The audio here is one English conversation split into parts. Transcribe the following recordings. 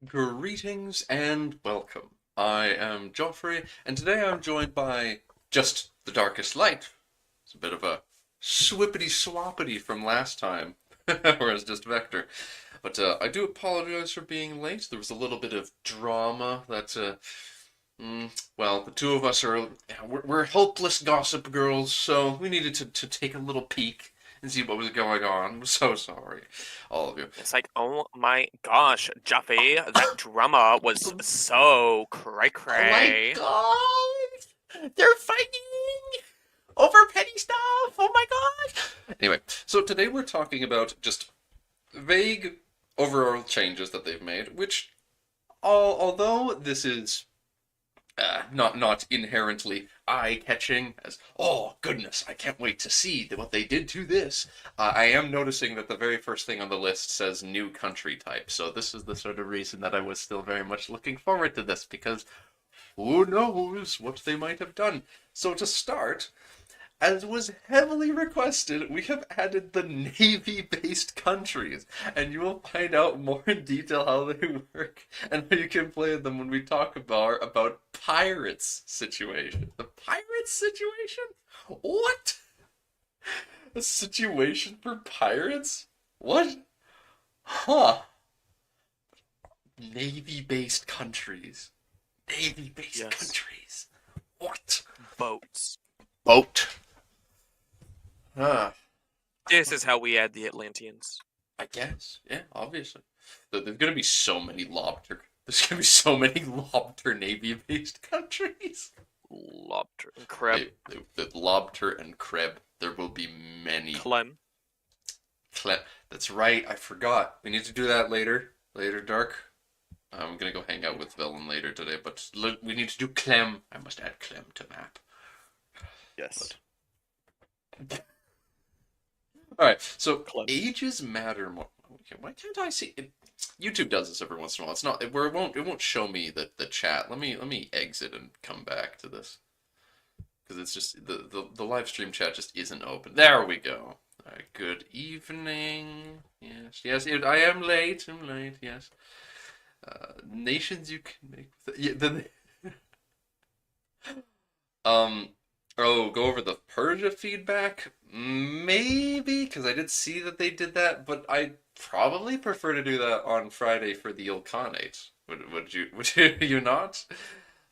Greetings and welcome. I am Joffrey, and today I'm joined by just the darkest light. It's a bit of a swippity swappity from last time, whereas just Vector. But I do apologize for being late. There was a little bit of drama that, well, the two of us we're helpless gossip girls, so we needed to take a little peek and see what was going on. I'm so sorry, all of you. It's like, oh my gosh, Juffy, that drama was so cray Oh my cray. god! They're fighting over petty stuff! Oh my god! Anyway, so today we're talking about just vague overall changes that they've made, which, although this is not inherently eye-catching as, oh goodness, I can't wait to see what they did to this. I am noticing that the very first thing on the list says new country type, so this is the sort of reason that I was still very much looking forward to this, because who knows what they might have done. So to start, as was heavily requested, we have added the Navy-based countries, and you will find out more in detail how they work and how you can play them when we talk about pirates situation. The pirates situation? What? A situation for pirates? What? Huh. Navy-based countries. Navy-based Yes, countries. What? boats. Boat. Ah, This is how we add the Atlanteans. I guess. Yeah, obviously. There's gonna be so many lobster. There's gonna be so many lobster navy-based countries. Lobster and crab. The lobster and crab. There will be many. Clem. That's right. I forgot. We need to do that later. Later, Dark. I'm gonna go hang out with Velen later today, but we need to do Clem. I must add Clem to map. Yes. But all right. So Clem. ages matter more. Why can't I see it? YouTube does this every once in a while. It's not where it won't show me the chat. Let me exit and come back to this because it's just the live stream chat just isn't open. There we go. All right, good evening. Yes. I am late. I'm late. Yes. Nations you can make. Yeah, um. Oh, go over the Persia feedback? Maybe, because I did see that they did that, but I probably prefer to do that on Friday for the Ilkhanate. Would you not?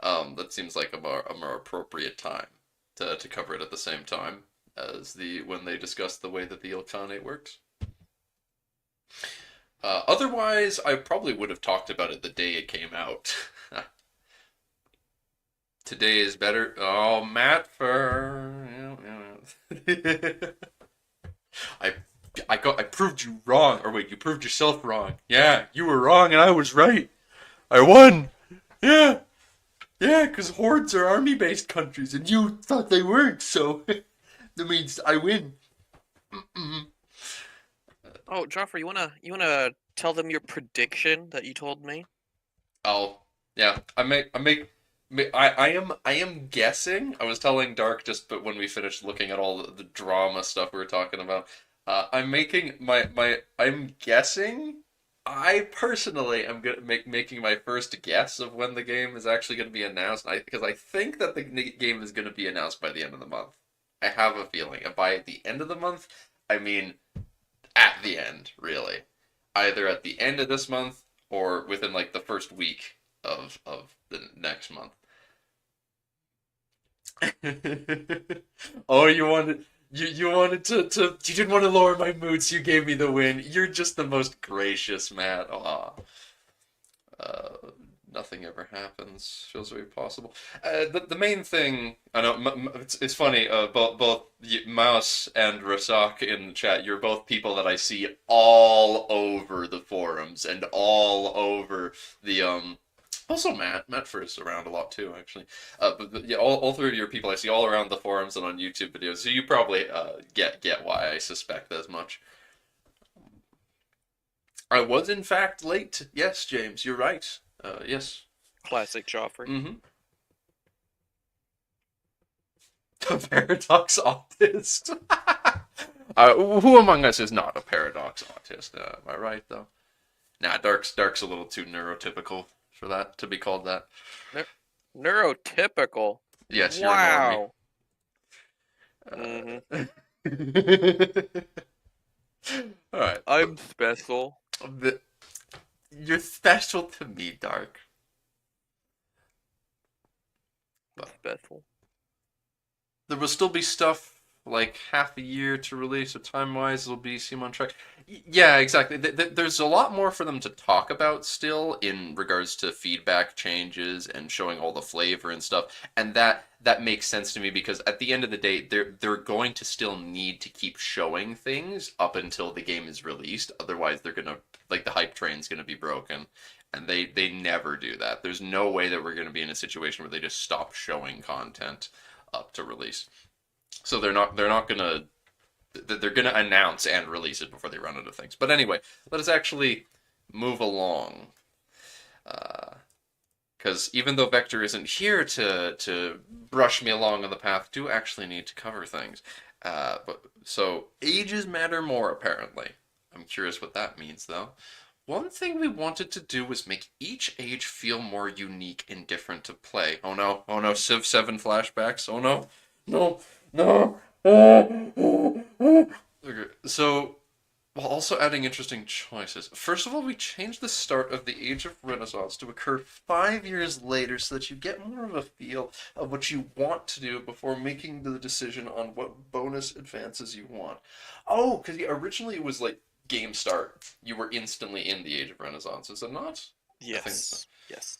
That seems like a more appropriate time to cover it at the same time as when they discuss the way that the Ilkhanate works. Otherwise, I probably would have talked about it the day it came out. Today is better. Oh, Matt Fur. I I proved you wrong. Or wait, you proved yourself wrong. Yeah, you were wrong and I was right. I won. Yeah. Yeah, because hordes are army-based countries and you thought they weren't, so that means I win. Oh, Joffrey, you wanna tell them your prediction that you told me? Oh, yeah. I am guessing. I was telling Dark just but when we finished looking at all the drama stuff we were talking about. I'm making I'm guessing. I personally am gonna making my first guess of when the game is actually going to be announced. Because I think that the game is going to be announced by the end of the month. I have a feeling. And by the end of the month, I mean at the end, really. Either at the end of this month or within like the first week of the next month. Oh, you wanted to you didn't want to lower my mood, so you gave me the win. You're just the most gracious, Matt. Aw. Uh, Nothing ever happens. Feels very possible. The main thing I know it's funny. Both Mouse and Rasak in the chat. You're both people that I see all over the forums and all over the Also, Matt first around a lot too, actually. But yeah, all three of your people I see all around the forums and on YouTube videos. So you probably get why I suspect as much. I was in fact late. Yes, James, you're right. Yes. Classic Joffrey. Mm-hmm. A paradox autist. Who among us is not a paradox autist? Am I right though? Nah, Dark's a little too neurotypical for that to be called that. Ne- Neurotypical. Yes, you're a normie. Wow. Hmm. Uh, all right, I'm special. but you're special to me, Dark. I'm But special. there will still be stuff like half a year to release, so time-wise it'll seem on track. Yeah, exactly. There's a lot more for them to talk about still in regards to feedback changes and showing all the flavor and stuff, and that makes sense to me because at the end of the day, they're going to still need to keep showing things up until the game is released. Otherwise, they're gonna like the hype train's gonna be broken. And they never do that. There's no way that we're going to be in a situation where they just stop showing content up to release. So they're not gonna they're gonna announce and release it before they run out of things. But anyway, let us actually move along. Because even though Vector isn't here to brush me along on the path, do actually need to cover things. So ages matter more apparently. I'm curious what that means though. One thing we wanted to do was make each age feel more unique and different to play. Oh no, Civ 7 flashbacks. Oh no, no, no. Okay, so, while also adding interesting choices. First of all, we changed the start of the Age of Renaissance to occur 5 years later so that you get more of a feel of what you want to do before making the decision on what bonus advances you want. Oh, because originally it was like game start. You were instantly in the Age of Renaissance, is it not? I think so. Yes. Yes.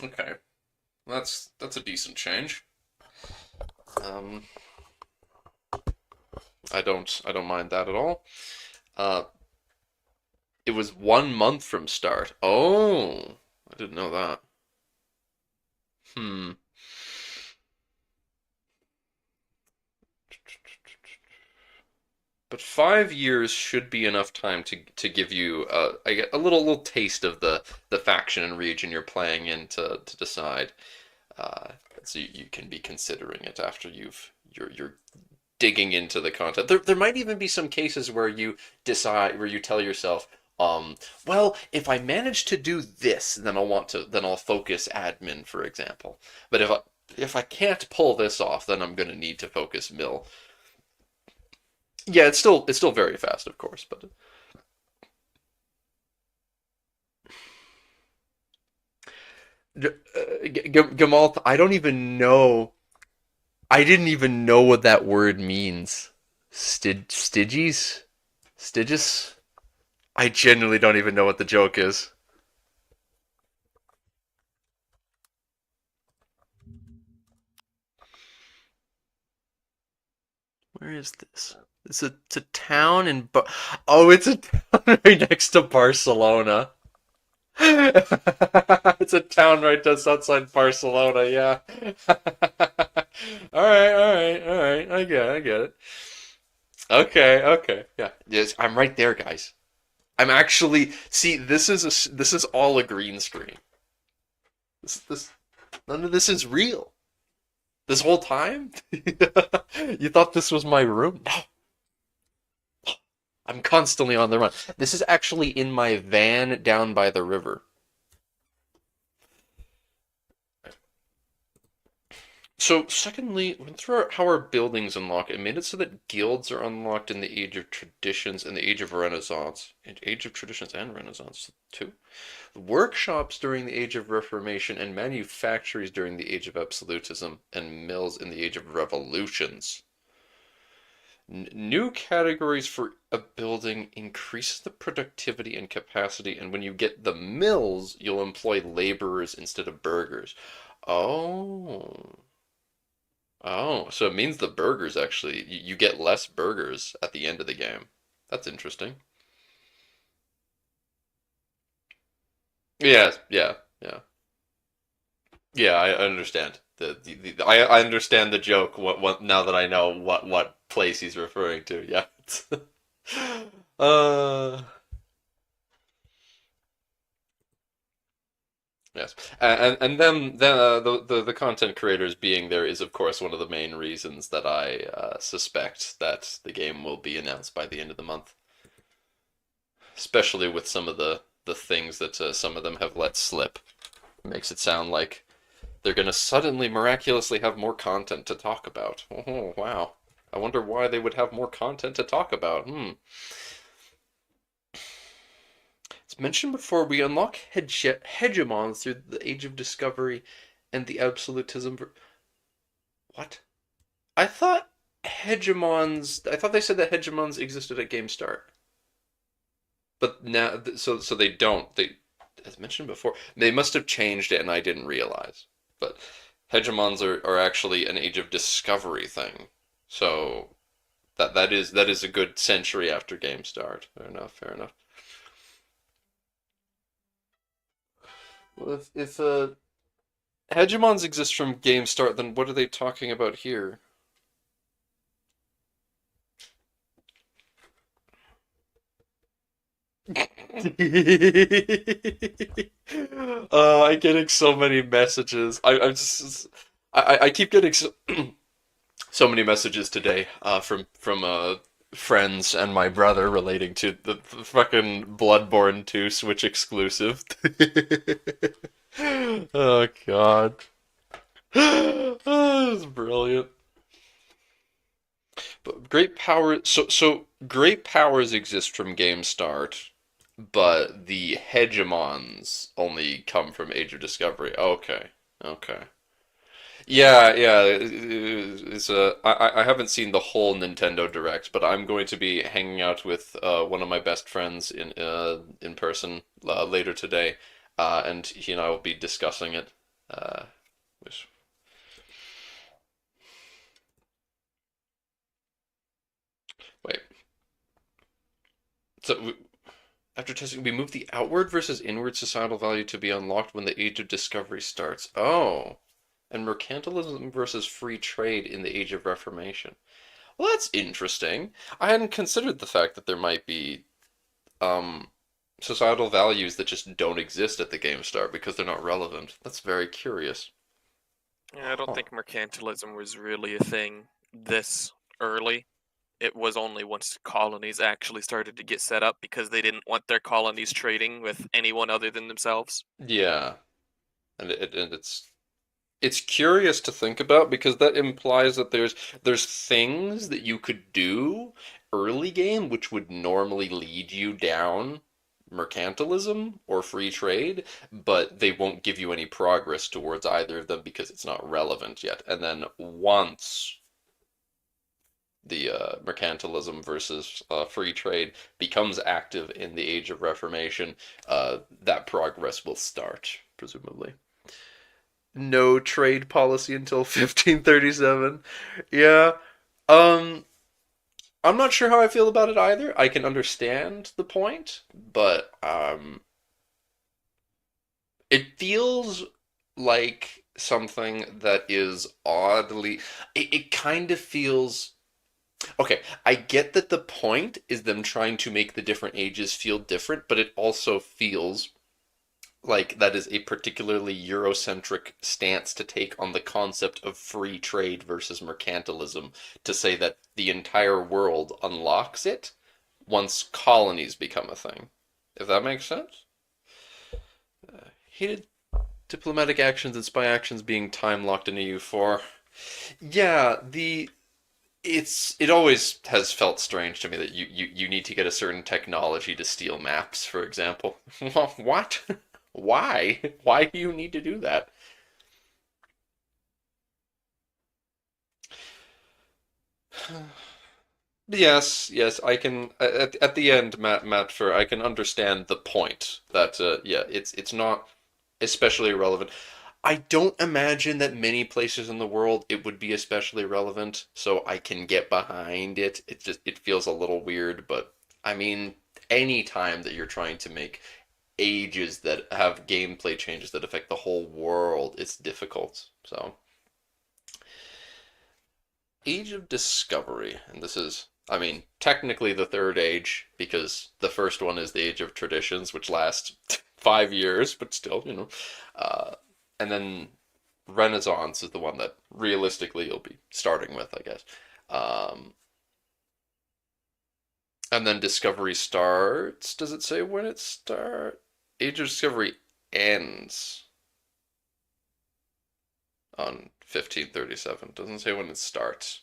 Okay. That's a decent change. Um, I don't mind that at all. Uh, it was 1 month from start. Oh, I didn't know that. Hmm. But 5 years should be enough time to give you a little taste of the faction and region you're playing in to decide. Uh, so you can be considering it after you're digging into the content. There might even be some cases where you decide where you tell yourself, well, if I manage to do this, then I'll focus admin, for example. But if I can't pull this off, then I'm going to need to focus mill. Yeah, it's still very fast, of course, but Gamal, I don't even know. I didn't even know what that word means. Stygies? Stygius? I genuinely don't even know what the joke is. Where is this? It's a town in oh, it's a town right next to Barcelona. It's a town right just outside Barcelona. Yeah. All right. I get it. Okay, okay, yeah. Yes, I'm right there, guys. I'm actually see. This is all a green screen. This none of this is real. This whole time, you thought this was my room? No, I'm constantly on the run. This is actually in my van down by the river. So, secondly, when through how our buildings unlock, it made it so that guilds are unlocked in the Age of Traditions and the Age of Renaissance. And Age of Traditions and Renaissance, too. Workshops during the Age of Reformation and manufactories during the Age of Absolutism and mills in the Age of Revolutions. New categories for a building increases the productivity and capacity, and when you get the mills, you'll employ laborers instead of burghers. Oh. Oh, so it means the burgers actually, you get less burgers at the end of the game. That's interesting. Yes, yeah. Yeah, I understand. I understand the joke what now that I know what place he's referring to. Yeah. uh yes. And then the content creators being there is of course one of the main reasons that I suspect that the game will be announced by the end of the month. Especially with some of the the things that some of them have let slip. It makes it sound like they're gonna suddenly miraculously have more content to talk about. Oh, wow. I wonder why they would have more content to talk about. It's mentioned before we unlock hegemons through the Age of Discovery and the absolutism. What? I thought hegemons. I thought they said that hegemons existed at game start, but now, so they don't. They, as mentioned before, they must have changed it, and I didn't realize. But hegemons are actually an Age of Discovery thing. So that is a good century after game start. Fair enough. Fair enough. Well, if hegemons exist from game start, then what are they talking about here? I'm getting so many messages. I'm just I keep getting so many messages today from friends and my brother relating to the fucking Bloodborne 2 Switch exclusive. Oh God. Oh, that's brilliant. But great power so great powers exist from game start, but the hegemons only come from Age of Discovery. Okay. Okay. Yeah, yeah. I haven't seen the whole Nintendo Direct, but I'm going to be hanging out with one of my best friends in person later today, and he and I will be discussing it. Uh, which, wait, so after testing, we move the outward versus inward societal value to be unlocked when the Age of Discovery starts. Oh, and mercantilism versus free trade in the Age of Reformation. Well, that's interesting. I hadn't considered the fact that there might be um, societal values that just don't exist at the game start because they're not relevant. That's very curious. Yeah, I don't Huh. think mercantilism was really a thing this early. It was only once colonies actually started to get set up because they didn't want their colonies trading with anyone other than themselves. Yeah, and it's curious to think about because that implies that there's things that you could do early game which would normally lead you down mercantilism or free trade, but they won't give you any progress towards either of them because it's not relevant yet. And then once the mercantilism versus free trade becomes active in the Age of Reformation, that progress will start, presumably. No trade policy until 1537. Yeah. Um, I'm not sure how I feel about it either. I can understand the point, but it feels like something that is oddly. It kind of feels. Okay, I get that the point is them trying to make the different ages feel different, but it also feels like that is a particularly Eurocentric stance to take on the concept of free trade versus mercantilism to say that the entire world unlocks it once colonies become a thing. If that makes sense? Heated diplomatic actions and spy actions being time locked in EU4. Yeah, it always has felt strange to me that you need to get a certain technology to steal maps, for example. What? Why? Why do you need to do that? Yes, yes, I can. At the end, Matt, for I can understand the point that yeah, it's not especially relevant. I don't imagine that many places in the world it would be especially relevant, so I can get behind it. It feels a little weird, but I mean, any time that you're trying to make ages that have gameplay changes that affect the whole world, it's difficult. So, Age of Discovery, and this is, I mean, technically the third age because the first one is the Age of Traditions, which lasts 5 years, but still, Uh, and then Renaissance is the one that realistically you'll be starting with, I guess. Um, and then Discovery starts. Does it say when it starts? Age of Discovery ends on 1537. Doesn't say when it starts.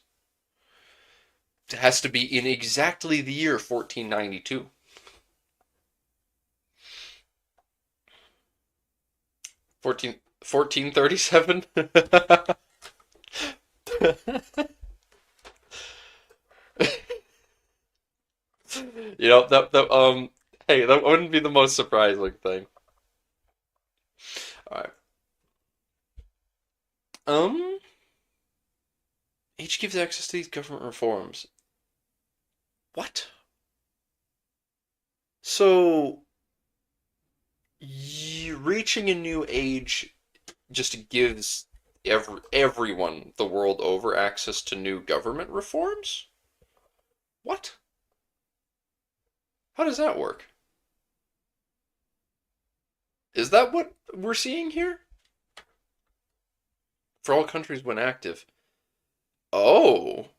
It has to be in exactly the year 1492. 1437? Hey, that wouldn't be the most surprising thing. All right. Um, each gives access to these government reforms. What? So, reaching a new age just gives everyone the world over access to new government reforms? What? How does that work? Is that what we're seeing here? For all countries when active. Oh.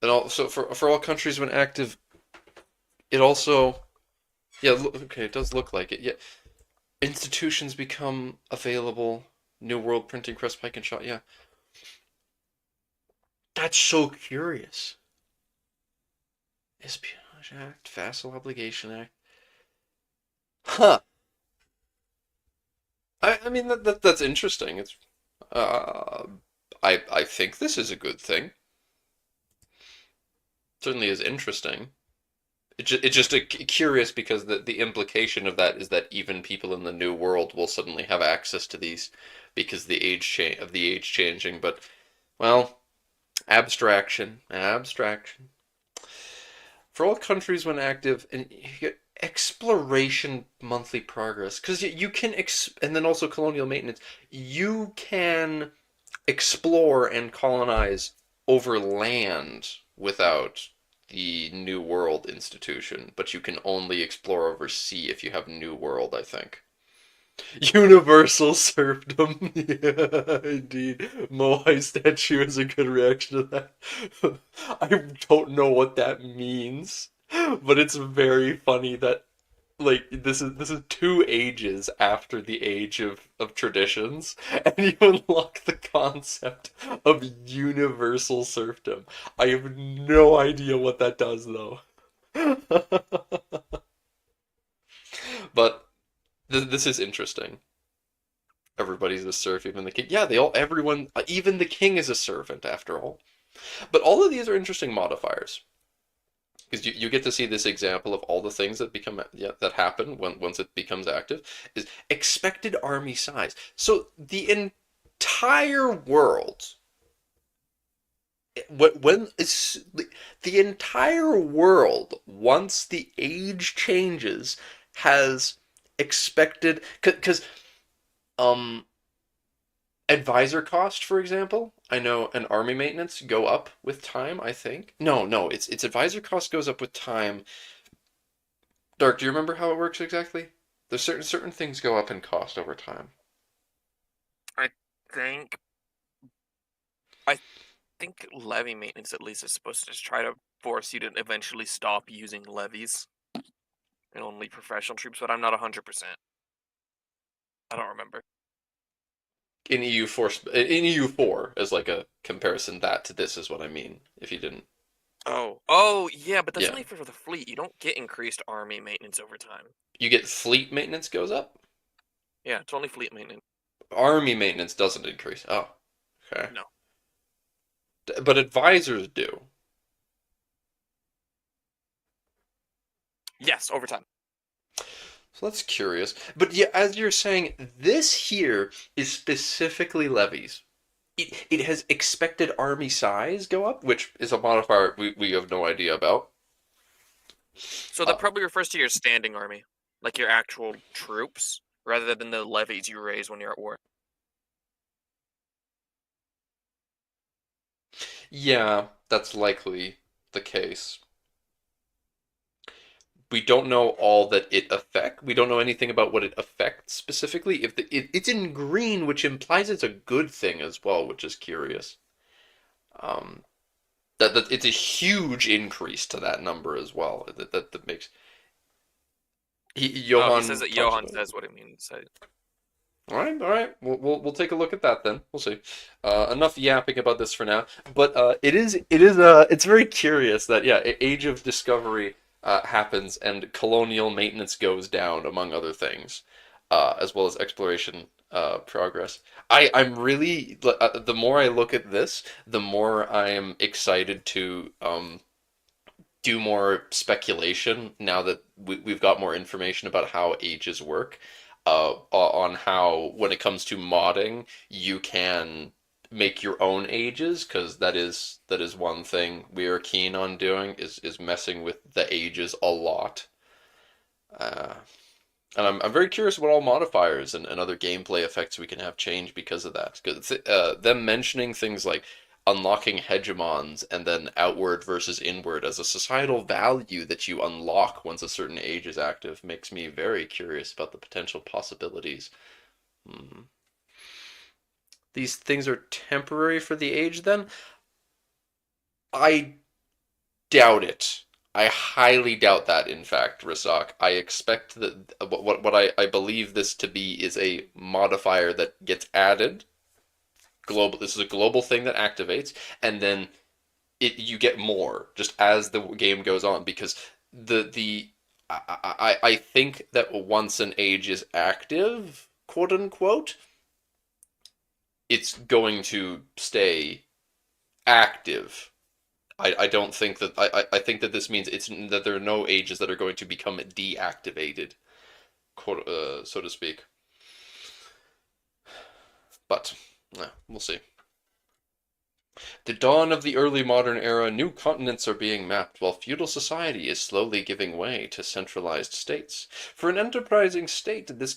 And also for all countries when active, it also yeah, okay, it does look like it. Yeah. Institutions become available. New World Printing Press Pike and Shot. Yeah. That's so curious. Espionage Act, Vassal Obligation Act. Huh. I mean that's interesting. It's uh I think this is a good thing. Certainly is interesting. It's just curious because the implication of that is that even people in the new world will suddenly have access to these because the age changing. But well, abstraction. For all countries when active, and you get exploration monthly progress because you can and then also colonial maintenance. You can explore and colonize over land without the New World institution, but you can only explore over sea if you have New World, I think. Universal serfdom. Yeah, indeed. Moai statue is a good reaction to that. I don't know what that means, but it's very funny that like this is two ages after the age of traditions, and you unlock the concept of universal serfdom. I have no idea what that does though. But this is interesting. Everybody's a serf, even the king. Yeah, everyone, even the king is a servant after all. But all of these are interesting modifiers. Because you get to see this example of all the things that that happen once it becomes active is expected army size. So the entire world when is the entire world once the age changes has expected because um advisor cost, for example, I know an army maintenance go up with time, I think. No, it's advisor cost goes up with time. Dark, do you remember how it works exactly? There's certain things go up in cost over time. I think I think levy maintenance at least is supposed to just try to force you to eventually stop using levies and only professional troops, but I'm not 100%. I don't remember. In EU4 as like a comparison that to this is what I mean. If you didn't, Oh, yeah, but that's yeah, only for the fleet. You don't get increased army maintenance over time. you get fleet maintenance goes up. Yeah, it's only fleet maintenance. Army maintenance doesn't increase. Oh, okay. No. But advisors do. Yes, over time. So that's curious. But yeah, as you're saying, this here is specifically levies. It has expected army size go up, which is a modifier we have no idea about. So Uh, that probably refers to your standing army, like your actual troops, rather than the levies you raise when you're at war. yeah, that's likely the case. We don't know all that it affects. We don't know anything about what it affects specifically. If it's in green, which implies it's a good thing as well, which is curious. Um, that it's a huge increase to that number as well. That makes Oh, he says Johan that talks Johan about it. says what it means. All right, all right. We'll take a look at that then. We'll see. Enough yapping about this for now. But it's very curious that yeah, Age of Discovery happens and colonial maintenance goes down among other things, as well as exploration progress. I'm really the more I look at this, the more I am excited to do more speculation now that we've got more information about how ages work, on how when it comes to modding you can make your own ages, because that is one thing we are keen on doing is messing with the ages a lot. Uh, and I'm very curious what all modifiers and other gameplay effects we can have change because of that. Because them mentioning things like unlocking hegemons and then outward versus inward as a societal value that you unlock once a certain age is active makes me very curious about the potential possibilities. Hmm. These things are temporary for the age then? I doubt it. I highly doubt that, in fact, Rasak. I expect that what I believe this to be is a modifier that gets added. Global. This is a global thing that activates, and then you get more just as the game goes on, because the I think that once an age is active, quote unquote, it's going to stay active. I don't think that I think that this means it's that there are no ages that are going to become deactivated, quote, so to speak. But we'll see. The dawn of the early modern era, new continents are being mapped, while feudal society is slowly giving way to centralized states. For an enterprising state, this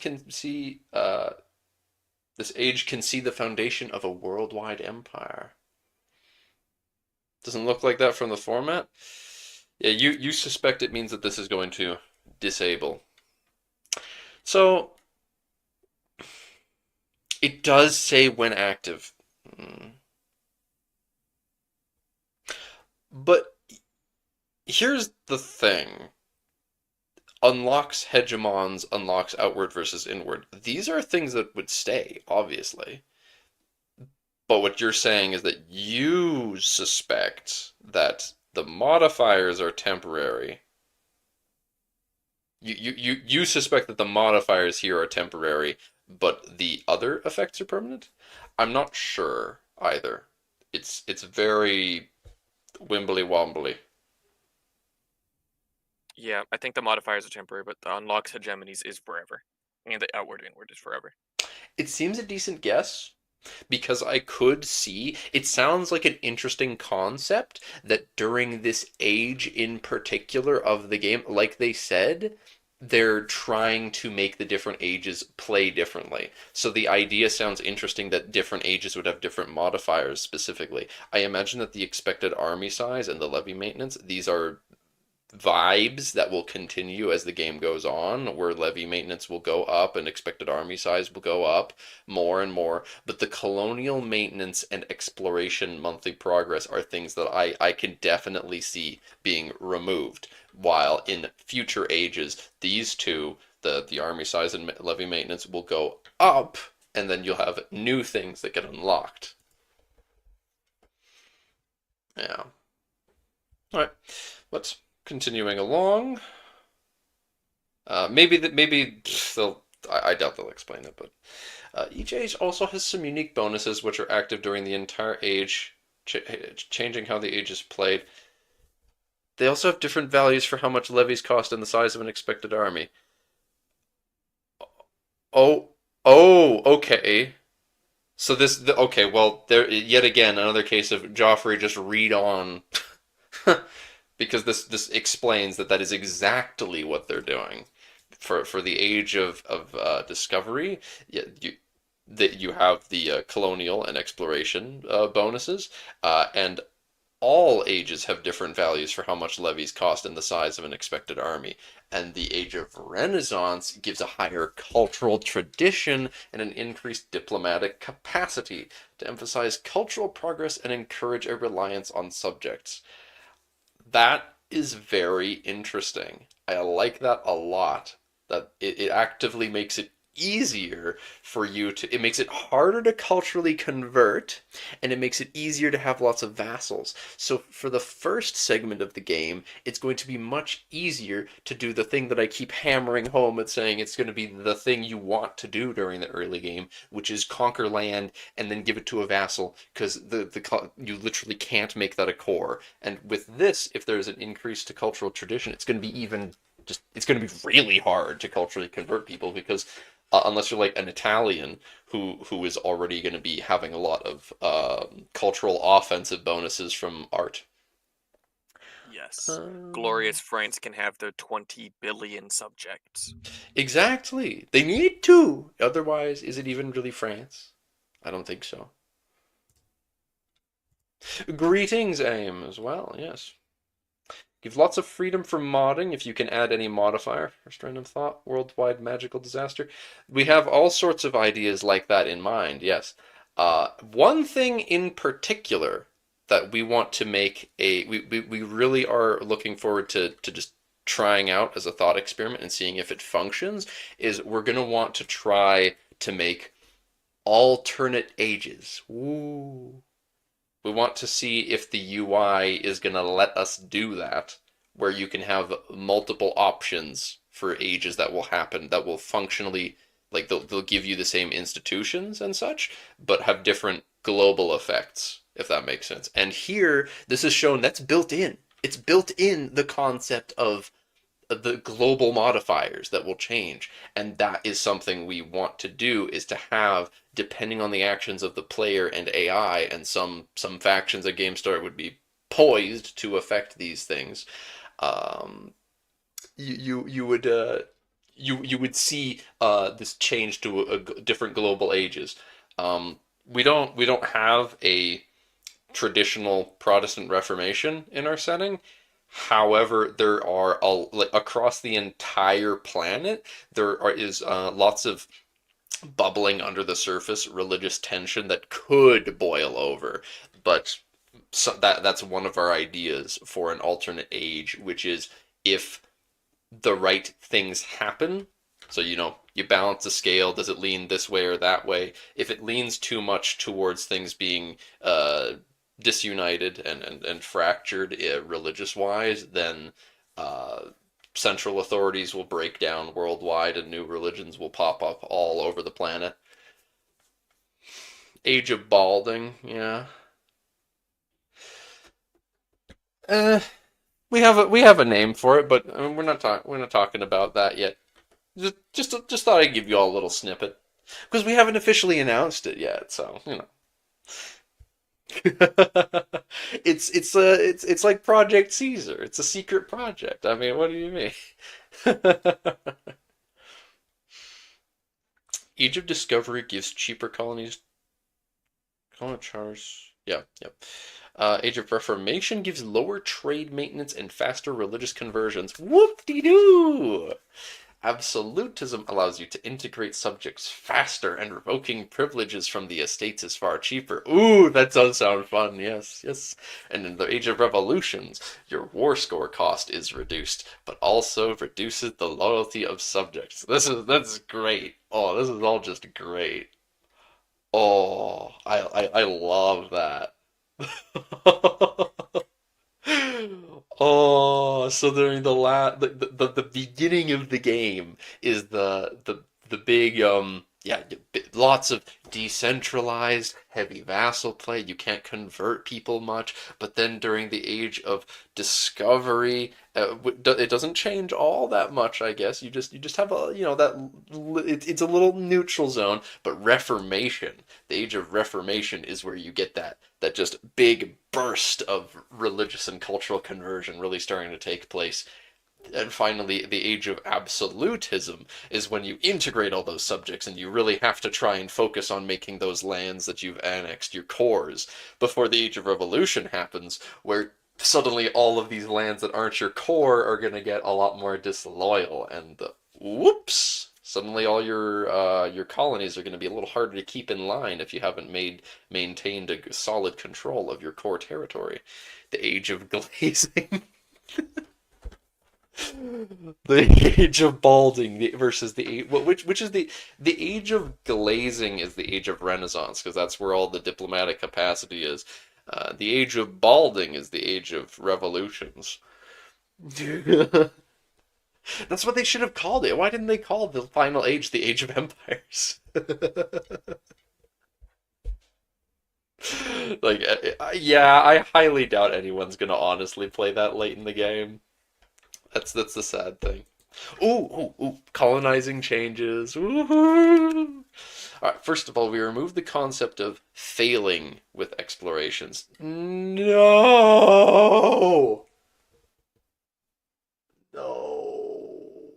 age can see the foundation of a worldwide empire. Doesn't look like that from the format. Yeah, you suspect it means that this is going to disable. So it does say when active. But here's the thing. Unlocks hegemons, unlocks outward versus inward. These are things that would stay, obviously. But what you're saying is that you suspect that the modifiers are temporary. You suspect that the modifiers here are temporary, but the other effects are permanent? I'm not sure either. It's very wimbly wombly. Yeah, I think the modifiers are temporary, but the unlocks hegemonies is forever, and the outward inward is forever. It seems a decent guess, because I could see it sounds like an interesting concept that during this age in particular of the game, like they said, they're trying to make the different ages play differently. So the idea sounds interesting that different ages would have different modifiers specifically. I imagine that the expected army size and the levy maintenance, these are vibes that will continue as the game goes on, where levy maintenance will go up and expected army size will go up more and more. But the colonial maintenance and exploration monthly progress are things that I can definitely see being removed. While in future ages, these two, the army size and levy maintenance, will go up, and then you'll have new things that get unlocked. Yeah. All right. Let's continuing along. Maybe they'll. I doubt they'll explain it, but each age also has some unique bonuses which are active during the entire age, ch changing how the age is played. They also have different values for how much levies cost and the size of an expected army. Oh, okay. So okay. Well, there yet again another case of Joffrey just read on, because this explains that that is exactly what they're doing. For the age of discovery, that you have the colonial and exploration bonuses, and all ages have different values for how much levies cost and the size of an expected army. And the Age of Renaissance gives a higher cultural tradition and an increased diplomatic capacity to emphasize cultural progress and encourage a reliance on subjects. That is very interesting. I like that a lot. That it actively makes it easier for you to, it makes it harder to culturally convert, and it makes it easier to have lots of vassals. So for the first segment of the game, it's going to be much easier to do the thing that I keep hammering home and saying it's going to be the thing you want to do during the early game, which is conquer land and then give it to a vassal, because you literally can't make that a core. And with this, if there's an increase to cultural tradition, it's going to be even just, it's going to be really hard to culturally convert people, because unless you're like an Italian who is already going to be having a lot of cultural offensive bonuses from art. Yes. Um, Glorious France can have their 20 billion subjects. exactly. They need to. Otherwise, is it even really France? I don't think so. Greetings, AIM, as well, yes. Give lots of freedom for modding if you can add any modifier. First random thought, worldwide magical disaster. We have all sorts of ideas like that in mind, yes. One thing in particular that we want to make we really are looking forward to just trying out as a thought experiment and seeing if it functions is we're going to want to try to make alternate ages. Ooh. We want to see if the UI is going to let us do that, where you can have multiple options for ages that will happen, that will functionally, like they'll give you the same institutions and such, but have different global effects, if that makes sense. And here, this is shown that's built in. It's built in the concept of the global modifiers that will change, and that is something we want to do, is to have, depending on the actions of the player and AI, and some factions at GameStar would be poised to affect these things. You would you would see this change to different global ages. We don't have a traditional Protestant Reformation in our setting. However, there are like across the entire planet, is lots of bubbling under the surface religious tension that could boil over. But that's one of our ideas for an alternate age, which is if the right things happen. So, you balance the scale. Does it lean this way or that way? If it leans too much towards things being disunited and fractured religious wise, then uh, central authorities will break down worldwide and new religions will pop up all over the planet. Age of Balding, yeah. Uh, we have a name for it, but I mean, we're not talking about that yet. Just thought I'd give you all a little snippet because we haven't officially announced it yet. So it's like Project Caesar. It's a secret project. I mean, what do you mean? Age of Discovery gives cheaper colonies. Colony charters. Yeah, yep. Age of Reformation gives lower trade maintenance and faster religious conversions. Whoop-de-doo! Absolutism allows you to integrate subjects faster, and revoking privileges from the estates is far cheaper. Ooh, that does sound fun. Yes, yes. And in the Age of Revolutions, your war score cost is reduced, but also reduces the loyalty of subjects. That's great. Oh, this is all just great. Oh, I love that. Oh, so during the beginning of the game is the big yeah, lots of decentralized heavy vassal play. You can't convert people much, but then during the age of discovery, it doesn't change all that much, I guess. You just have a, it's a little neutral zone, but Reformation, the age of Reformation is where you get that just big burst of religious and cultural conversion really starting to take place. And finally, the age of absolutism is when you integrate all those subjects and you really have to try and focus on making those lands that you've annexed your cores before the age of revolution happens, where suddenly all of these lands that aren't your core are going to get a lot more disloyal, and whoops, suddenly all your colonies are going to be a little harder to keep in line if you haven't maintained a solid control of your core territory. The age of glazing. The age of balding versus which is the age of glazing is the age of Renaissance because that's where all the diplomatic capacity is. The age of balding is the age of revolutions. That's what they should have called it. Why didn't they call the final age the age of empires? Like, yeah, I highly doubt anyone's gonna honestly play that late in the game. That's the sad thing. Ooh, colonizing changes. Woohoo! All right, first of all, we remove the concept of failing with explorations. No! No.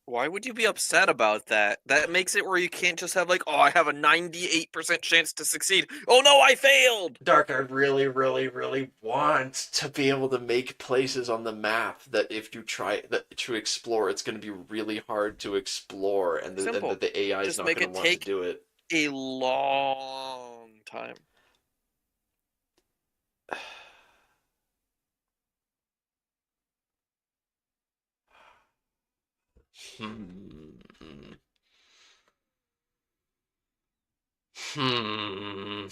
Why would you be upset about that? That makes it where you can't just have like, oh, I have a 98% chance to succeed. Oh no, I failed. Dark, I really, really, really want to be able to make places on the map that if you try that to explore, it's going to be really hard to explore, and Simple. that the AI is Just not make going it to want to take do it. a long time. Hmm. Hmm.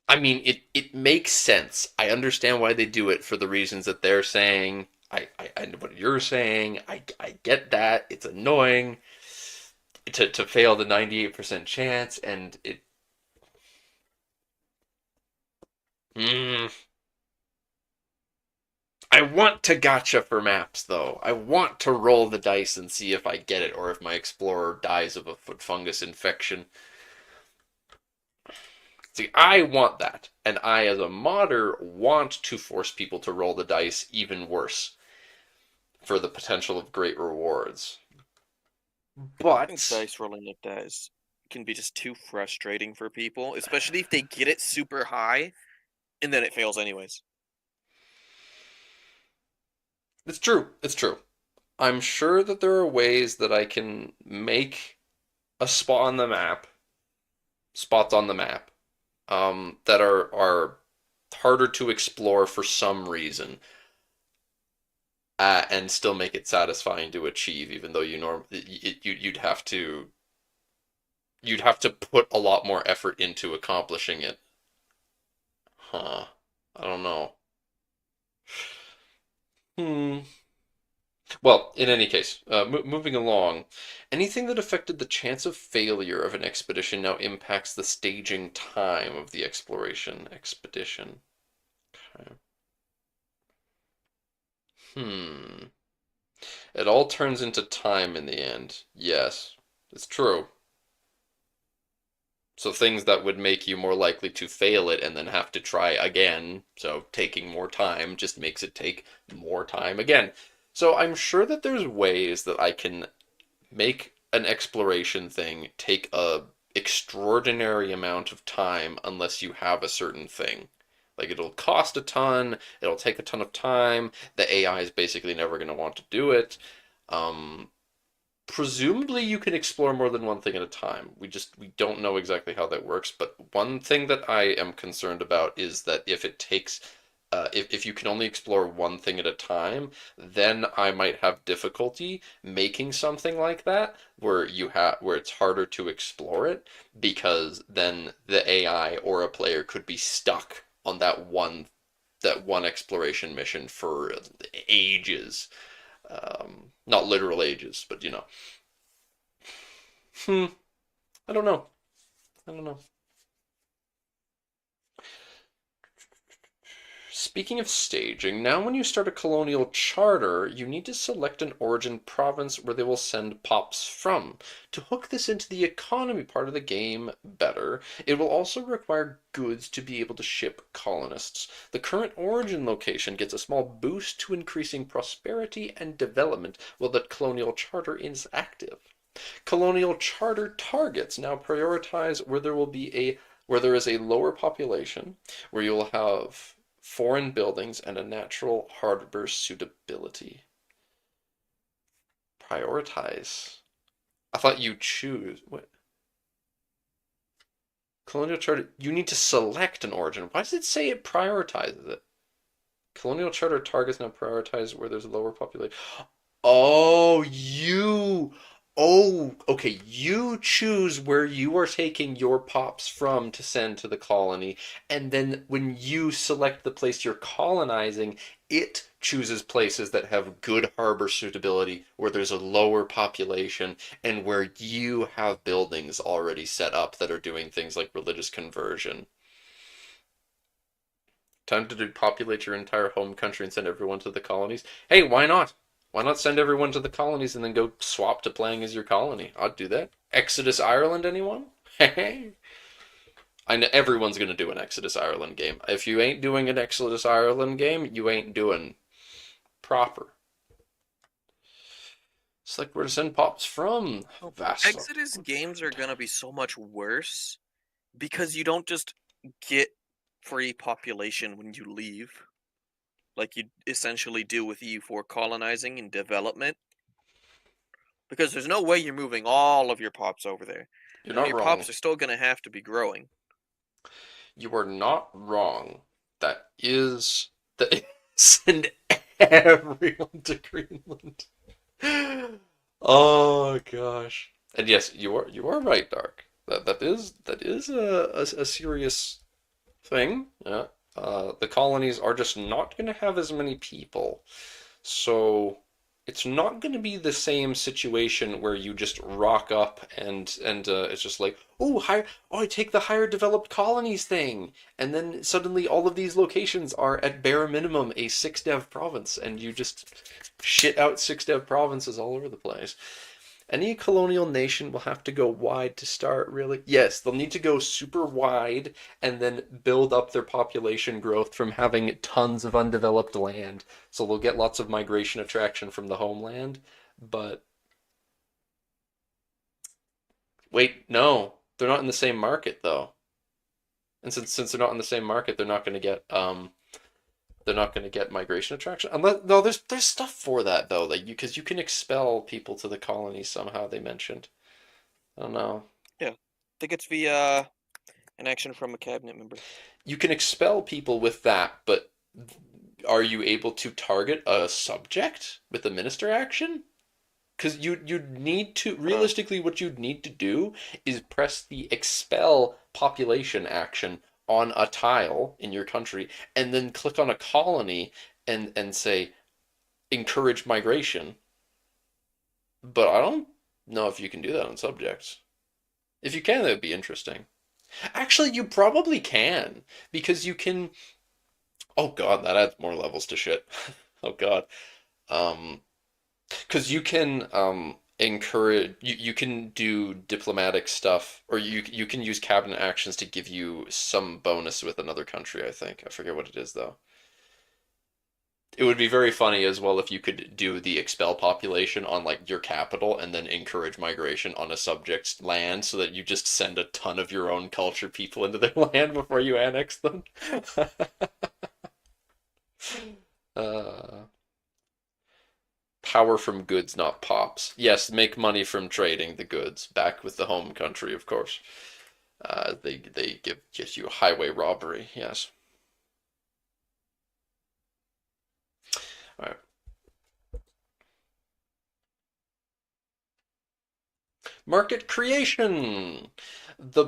I mean, it makes sense. I understand why they do it for the reasons that they're saying. I know what you're saying. I get that. It's annoying to fail the 98% chance, and it. Mm, I want to gotcha for maps, though. I want to roll the dice and see if I get it, or if my explorer dies of a foot fungus infection. See, I want that, and I, as a modder, want to force people to roll the dice even worse for the potential of great rewards. I think But dice rolling like that can be just too frustrating for people, especially if they get it super high and then it fails anyways. it's true. It's true. I'm sure that there are ways that I can make a spots on the map, that are harder to explore for some reason, and still make it satisfying to achieve, even though you'd have to put a lot more effort into accomplishing it. Huh. I don't know. Hmm. Well, in any case, moving along, anything that affected the chance of failure of an expedition now impacts the staging time of the exploration expedition. Okay. Hmm. It all turns into time in the end. Yes, it's true. So things that would make you more likely to fail it and then have to try again, so taking more time just makes it take more time again. So I'm sure that there's ways that I can make an exploration thing take a extraordinary amount of time unless you have a certain thing. Like it'll cost a ton, it'll take a ton of time. The AI is basically never going to want to do it. Um, Presumably you can explore more than one thing at a time. We don't know exactly how that works, but one thing that I am concerned about is that if it takes if you can only explore one thing at a time, then I might have difficulty making something like that where it's harder to explore it because then the AI or a player could be stuck on that one exploration mission for ages. Not literal ages, but you know. Hmm. I don't know. I don't know. Speaking of staging, now when you start a colonial charter, you need to select an origin province where they will send pops from. To hook this into the economy part of the game better, it will also require goods to be able to ship colonists. The current origin location gets a small boost to increasing prosperity and development while the colonial charter is active. Colonial charter targets now prioritize where there is a lower population, where you'll have foreign buildings and a natural harbor suitability. Prioritize. I thought you choose. What? Colonial charter. You need to select an origin. Why does it say it prioritizes it? Colonial charter targets now prioritize where there's a lower population. Oh, you. Oh, okay. You choose where you are taking your pops from to send to the colony, and then when you select the place you're colonizing, it chooses places that have good harbor suitability, where there's a lower population, and where you have buildings already set up that are doing things like religious conversion. Time to depopulate your entire home country and send everyone to the colonies. Hey, why not? Why not send everyone to the colonies and then go swap to playing as your colony? I'd do that. Exodus Ireland, anyone? Hey, I know everyone's gonna do an Exodus Ireland game. If you ain't doing an Exodus Ireland game, you ain't doing proper. It's like where to send pops from. Oh, but Vassal. Exodus games are gonna be so much worse because you don't just get free population when you leave, like you essentially do with EU4 colonizing and development. Because there's no way you're moving all of your pops over there. You're No, not your wrong. pops are still gonna have to be growing. You are not wrong. That is send everyone to Greenland. Oh gosh. And yes, you are right, Dark. That is a serious thing. Yeah. The colonies are just not going to have as many people, so it's not going to be the same situation where you just rock up and it's just like, oh, I take the higher developed colonies thing, and then suddenly all of these locations are at bare minimum a 6 dev province, and you just shit out 6 dev provinces all over the place. Any colonial nation will have to go wide to start, really. Yes, they'll need to go super wide and then build up their population growth from having tons of undeveloped land. So they'll get lots of migration attraction from the homeland. But wait, no, they're not in the same market though. And since they're not in the same market, they're not going to get migration attraction. Unless no, there's stuff for that though, like because you can expel people to the colonies somehow. They mentioned. I don't know. Yeah, I think it's via an action from a cabinet member. You can expel people with that, but are you able to target a subject with a minister action? Because you need to Huh. realistically, what you'd need to do is press the expel population action on a tile in your country, and then click on a colony and say encourage migration. But I don't know if you can do that on subjects. If you can, that would be interesting. Actually, you probably can because you can. Oh God, that adds more levels to shit. Oh God. Um, because you can encourage you can do diplomatic stuff or you can use cabinet actions to give you some bonus with another country, I think. I forget what it is though. It would be very funny as well if you could do the expel population on like your capital and then encourage migration on a subject's land so that you just send a ton of your own culture people into their land before you annex them. uh Power from goods, not pops. Yes, make money from trading the goods back with the home country, of course. They get you highway robbery. Yes. All right. Market creation. The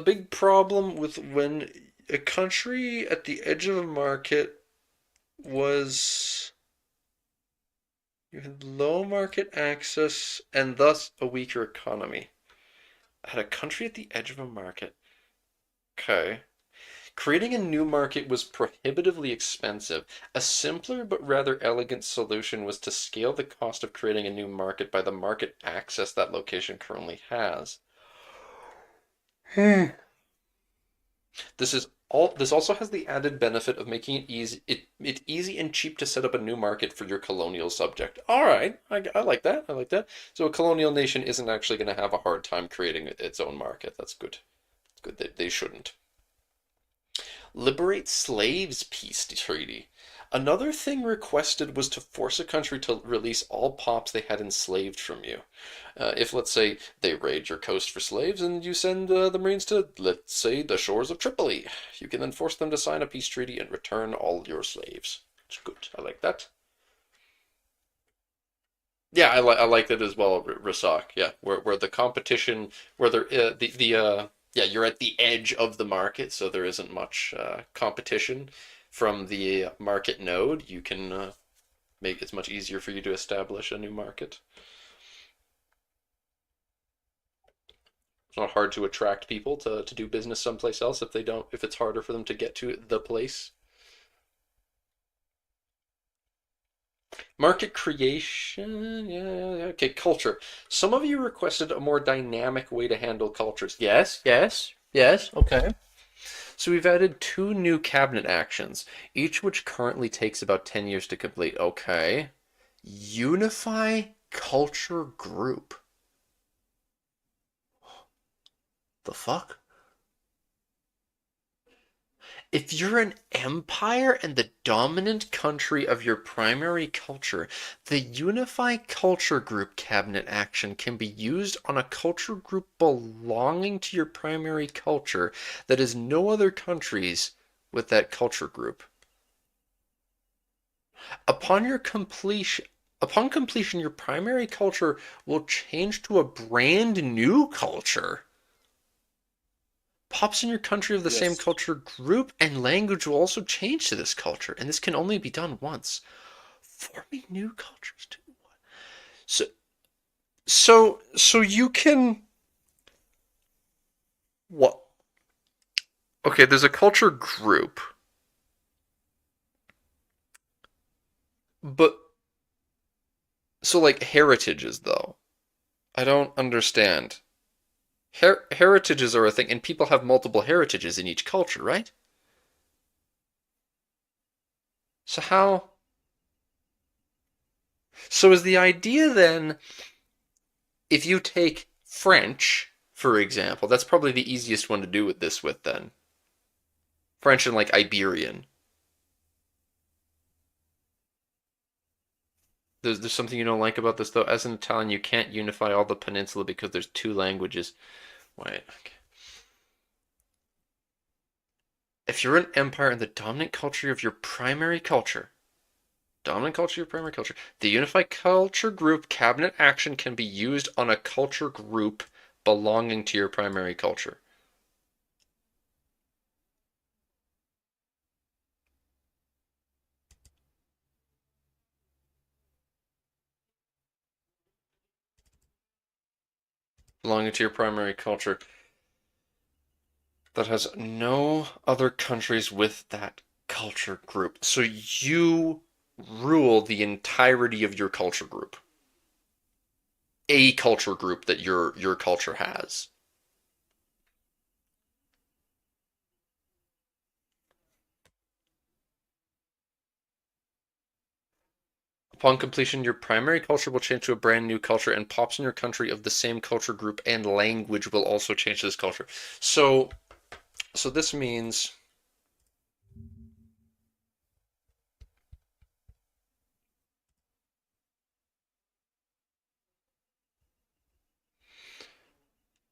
big problem with when a country at the edge of a market was you had low market access and thus a weaker economy. Had a country at the edge of a market. Okay. Creating a new market was prohibitively expensive. A simpler but rather elegant solution was to scale the cost of creating a new market by the market access that location currently has. Hmm. This also has the added benefit of making it easy and cheap to set up a new market for your colonial subject. All right, I like that. I like that. So a colonial nation isn't actually going to have a hard time creating its own market. That's good. It's good that they shouldn't. Liberate slaves peace treaty. Another thing requested was to force a country to release all pops they had enslaved from you. If, let's say, they raid your coast for slaves and you send the Marines to, let's say, the shores of Tripoli, you can then force them to sign a peace treaty and return all your slaves. It's good. I like that. Yeah, I like that as well, Rasak. Yeah, where the competition, where there yeah, you're at the edge of the market, so there isn't much competition from the market node. You can make it's much easier for you to establish a new market. It's not hard to attract people to do business someplace else if they don't if it's harder for them to get to the place. Market creation, yeah, okay, culture. Some of you requested a more dynamic way to handle cultures. Yes, yes, yes, okay. So we've added two new cabinet actions, each which currently takes about 10 years to complete. Okay. Unify culture group. The fuck? If you're an empire and the dominant country of your primary culture, the Unify Culture Group cabinet action can be used on a culture group belonging to your primary culture that is no other countries with that culture group. Upon your completion, Upon completion, your primary culture will change to a brand new culture. Pops in your country of the same Yes. culture group and language will also change to this culture, and this can only be done once. Forming new cultures too. So, so you can what? Okay, there's a culture group, but so like heritages though. I don't understand. Heritages are a thing, and people have multiple heritages in each culture, right? So how? So is the idea then, if you take French, for example, that's probably the easiest one to do with this with then. French and like Iberian. There's something you don't like about this though. As an Italian, you can't unify all the peninsula because there's two languages. Wait, okay. If you're an empire in the dominant culture of your primary culture, the unified culture group cabinet action can be used on a culture group belonging to your primary culture. Belonging to your primary culture that has no other countries with that culture group. So you rule the entirety of your culture group. A culture group that your culture has. Upon completion, your primary culture will change to a brand new culture, and pops in your country of the same culture group and language will also change to this culture. So, so this means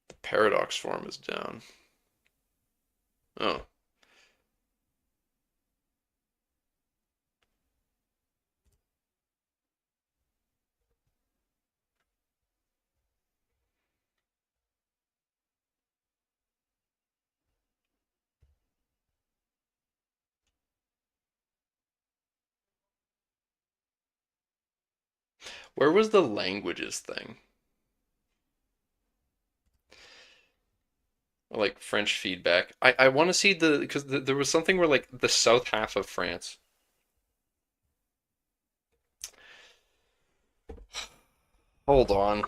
the paradox form is down. Oh, where was the languages thing? Like French feedback. I want to see because there was something where like the south half of France. Hold on,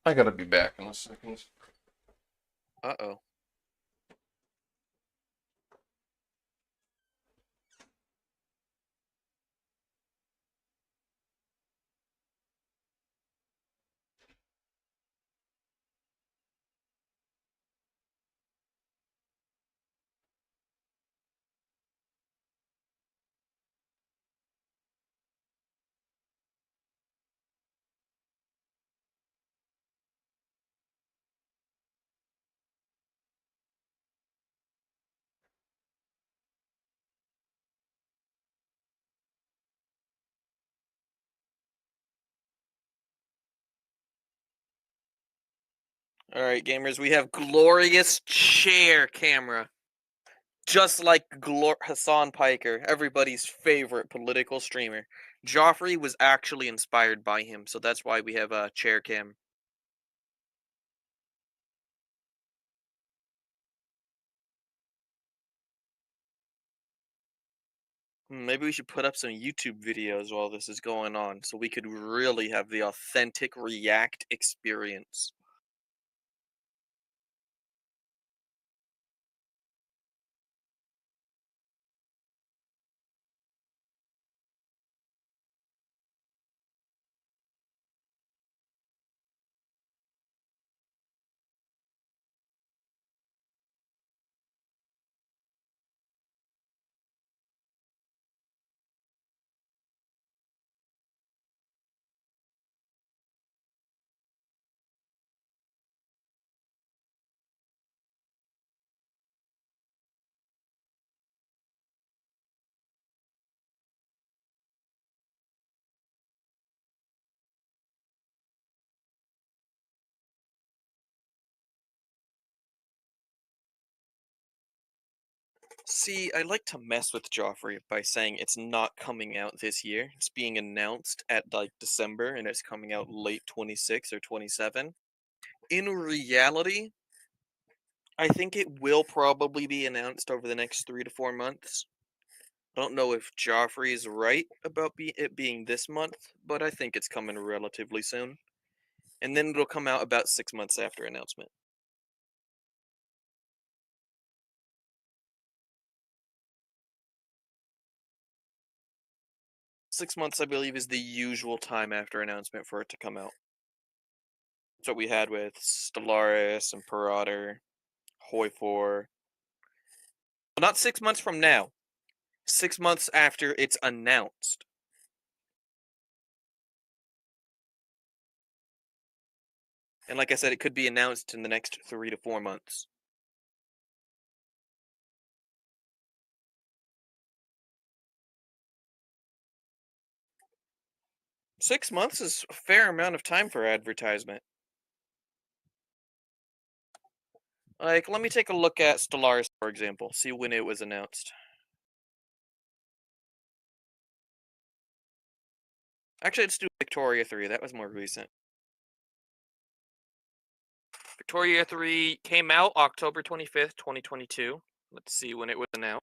I gotta be back in a second. Uh-oh. All right, gamers, we have glorious chair camera. Just like Hassan Piker, everybody's favorite political streamer. Joffrey was actually inspired by him, so that's why we have a chair cam. Maybe we should put up some YouTube videos while this is going on, so we could really have the authentic React experience. See, I like to mess with Joffrey by saying it's not coming out this year. It's being announced at like December and it's coming out late 26 or 27. In reality, I think it will probably be announced over the next 3 to 4 months. I don't know if Joffrey is right about it being this month, but I think it's coming relatively soon. And then it'll come out about 6 months after announcement. 6 months, I believe, is the usual time after announcement for it to come out. That's what we had with Stellaris and Parader, Hoifor. Well, not 6 months from now. 6 months after it's announced. And like I said, it could be announced in the next 3 to 4 months. Six months is a fair amount of time for advertisement. Like, let me take a look at Stellaris, for example, see when it was announced. Actually, let's do Victoria 3. That was more recent. Victoria 3 came out October 25th, 2022. Let's see when it was announced.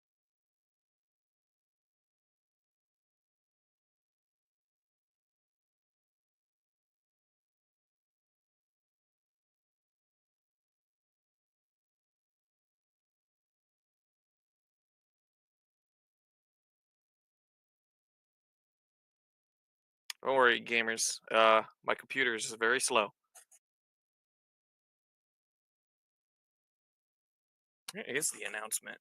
Don't worry, gamers. My computer is very slow. Here is the announcement.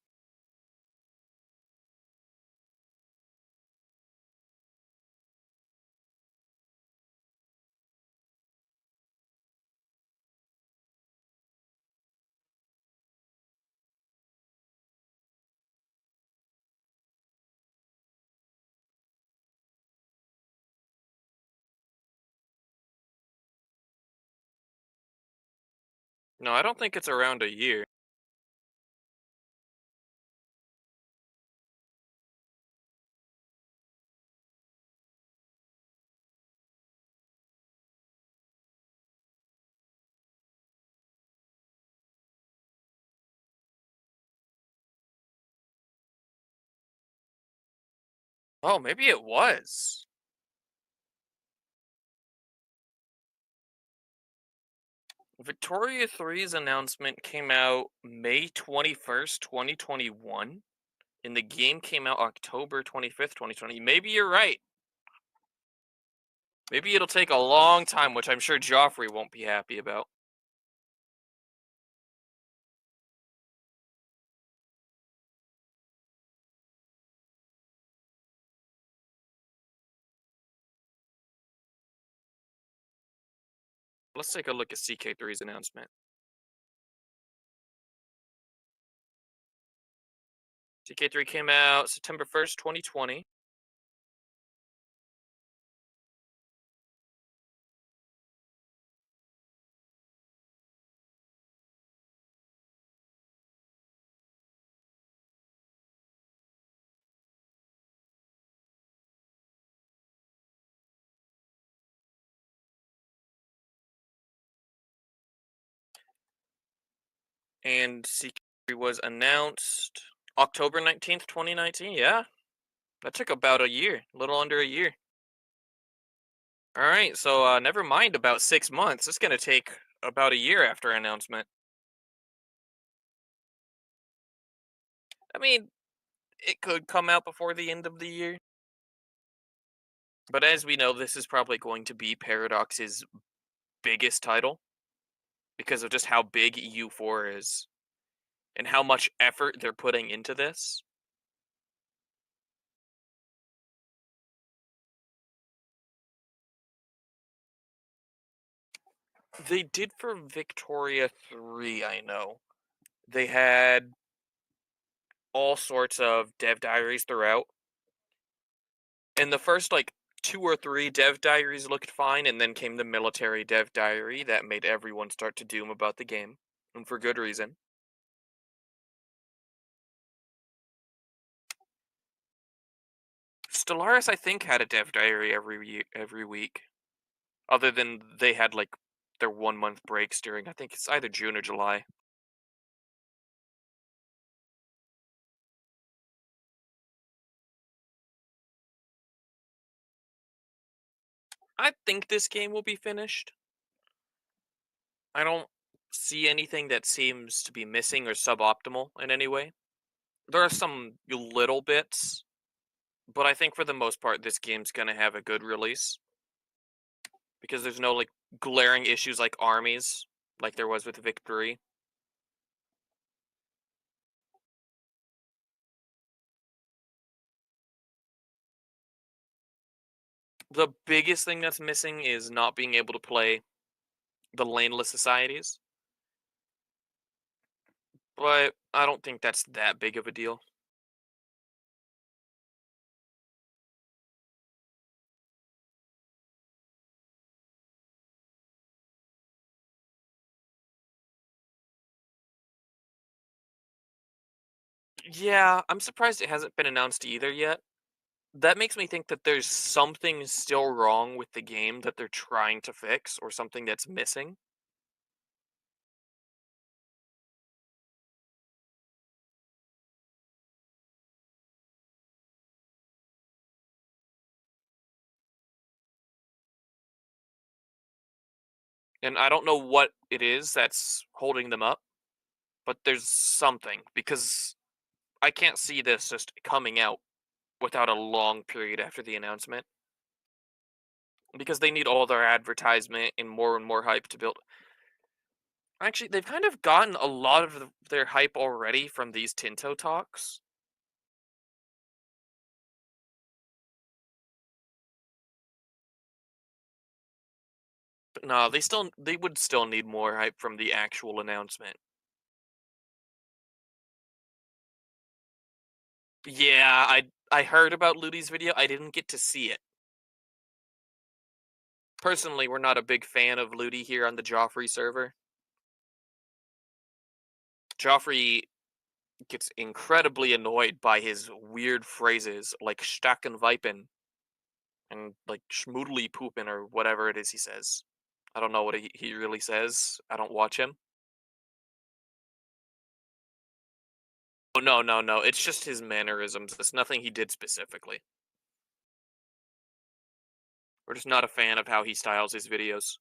No, I don't think it's around a year. Oh, maybe it was. Victoria 3's announcement came out May 21st, 2021, and the game came out October 25th, 2020. Maybe you're right. Maybe it'll take a long time, which I'm sure Joffrey won't be happy about. Let's take a look at CK3's announcement. CK3 came out September 1st, 2020. And CK3 was announced October 19th, 2019. Yeah, that took about a year, a little under a year. All right, so never mind about 6 months. It's going to take about a year after announcement. I mean, it could come out before the end of the year. But as we know, this is probably going to be Paradox's biggest title because of just how big EU4 is and how much effort they're putting into this. They did for Victoria 3, I know. They had all sorts of dev diaries throughout. And the first, like, 2 or 3 dev diaries looked fine, and then came the military dev diary that made everyone start to doom about the game. And for good reason. Stellaris, I think, had a dev diary every week. Other than they had, like, their 1-month breaks during, I think it's either June or July. I think this game will be finished. I don't see anything that seems to be missing or suboptimal in any way. There are some little bits, but I think for the most part, this game's gonna have a good release because there's no like glaring issues like armies, like there was with Victory. The biggest thing that's missing is not being able to play the laneless societies, but I don't think that's that big of a deal. Yeah, I'm surprised it hasn't been announced either yet. That makes me think that there's something still wrong with the game that they're trying to fix or something that's missing. And I don't know what it is that's holding them up, but there's something because I can't see this just coming out without a long period after the announcement because they need all their advertisement and more hype to build. Actually, they've kind of gotten a lot of their hype already from these Tinto talks. But no, they would still need more hype from the actual announcement. Yeah, I heard about Ludi's video. I didn't get to see it. Personally, we're not a big fan of Ludi here on the Joffrey server. Joffrey gets incredibly annoyed by his weird phrases like Stacken Vipen and like Schmoodly Poopin or whatever it is he says. I don't know what he really says. I don't watch him. Oh, no, no, no. It's just his mannerisms. It's nothing he did specifically. We're just not a fan of how he styles his videos.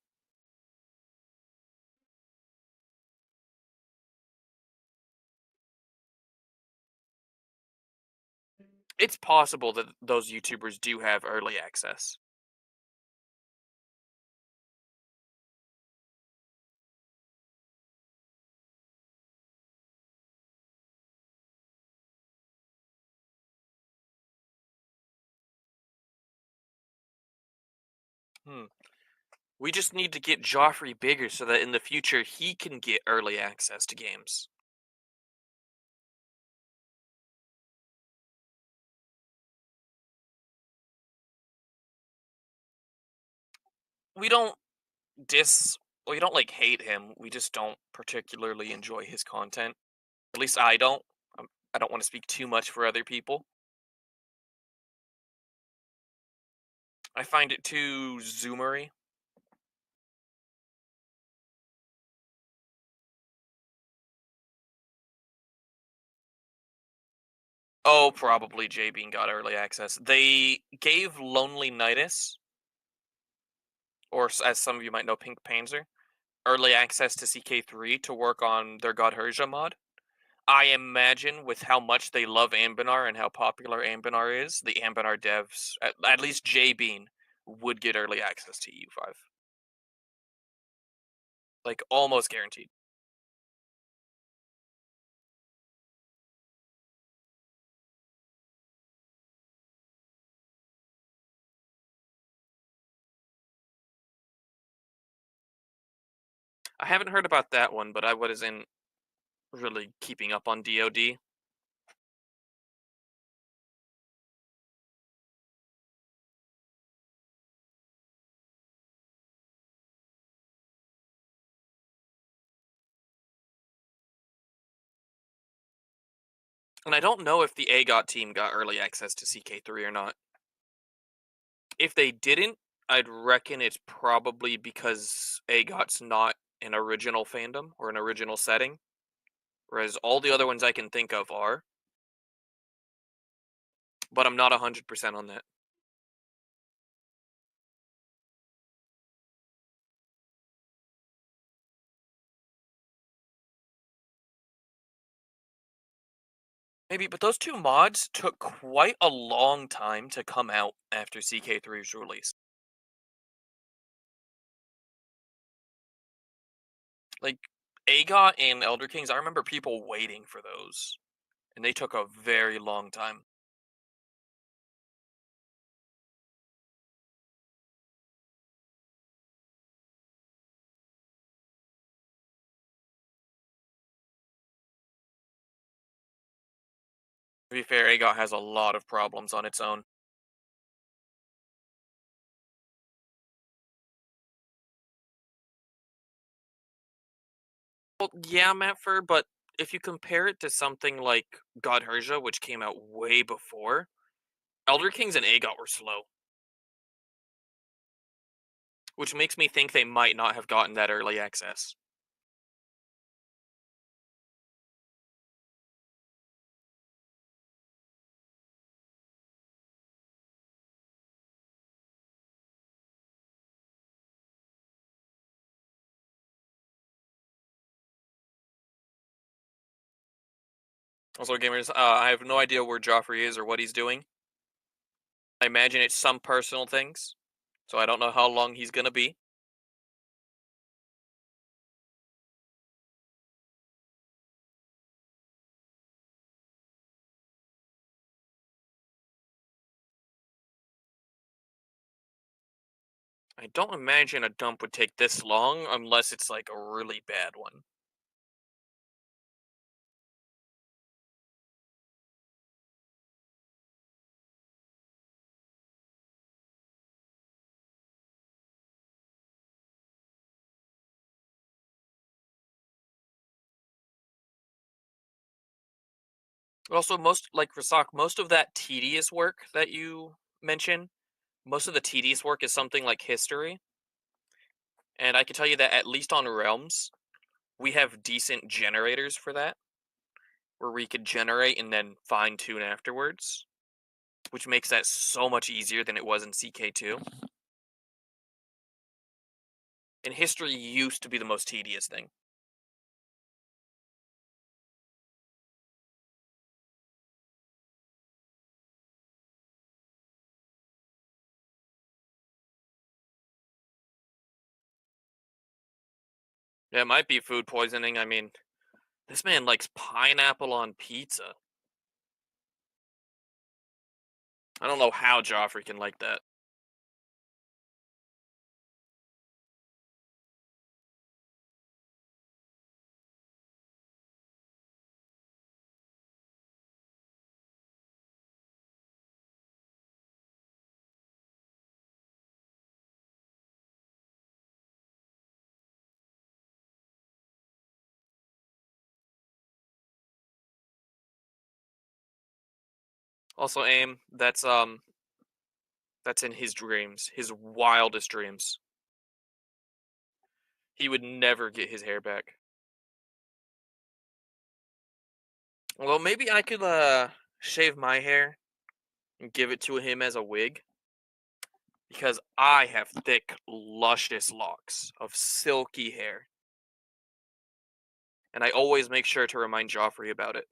It's possible that those YouTubers do have early access. Hmm. We just need to get Joffrey bigger so that in the future he can get early access to games. We don't dis we don't like hate him. We just don't particularly enjoy his content. At least I don't. I don't want to speak too much for other people. I find it too zoomery. Oh, probably J Bean got early access. They gave Lonely Nidus, or as some of you might know, Pink Panzer, early access to CK3 to work on their God Herja mod. I imagine with how much they love Ambinar and how popular Ambinar is, the Ambinar devs, at least J Bean, would get early access to EU5. Like, almost guaranteed. I haven't heard about that one, but I wasn't really keeping up on DoD. And I don't know if the AGOT team got early access to CK3 or not. If they didn't, I'd reckon it's probably because AGOT's not an original fandom or an original setting, whereas all the other ones I can think of are. But I'm not 100% on that. Maybe, but those two mods took quite a long time to come out after CK3's release. Like, AGOT and Elder Kings, I remember people waiting for those, and they took a very long time. To be fair, AGOT has a lot of problems on its own. Well, yeah, Matfer, but if you compare it to something like God Herja, which came out way before, Elder Kings and AGOT were slow. Which makes me think they might not have gotten that early access. Also, gamers, I have no idea where Joffrey is or what he's doing. I imagine it's some personal things, so I don't know how long he's gonna be. I don't imagine a dump would take this long unless it's like a really bad one. Also, most like Rasak, most of that tedious work that you mention, most of the tedious work is something like history. And I can tell you that at least on Realms, we have decent generators for that, where we could generate and then fine tune afterwards, which makes that so much easier than it was in CK2. And history used to be the most tedious thing. Yeah, it might be food poisoning. I mean, this man likes pineapple on pizza. I don't know how Joffrey can like that. Also, aim. That's in his dreams, his wildest dreams. He would never get his hair back. Well, maybe I could shave my hair and give it to him as a wig because I have thick, luscious locks of silky hair. And I always make sure to remind Joffrey about it.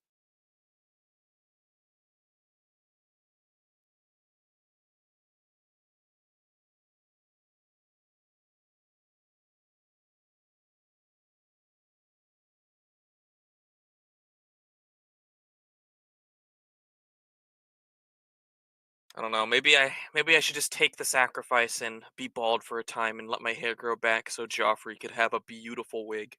I don't know. Maybe I should just take the sacrifice and be bald for a time and let my hair grow back so Joffrey could have a beautiful wig.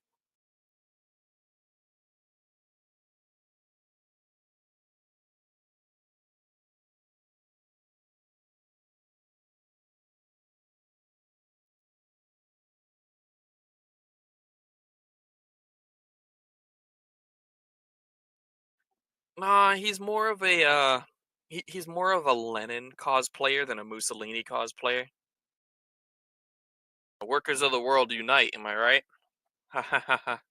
Nah, he's more of a Lenin cosplayer than a Mussolini cosplayer. The workers of the world unite, am I right? Ha ha ha ha.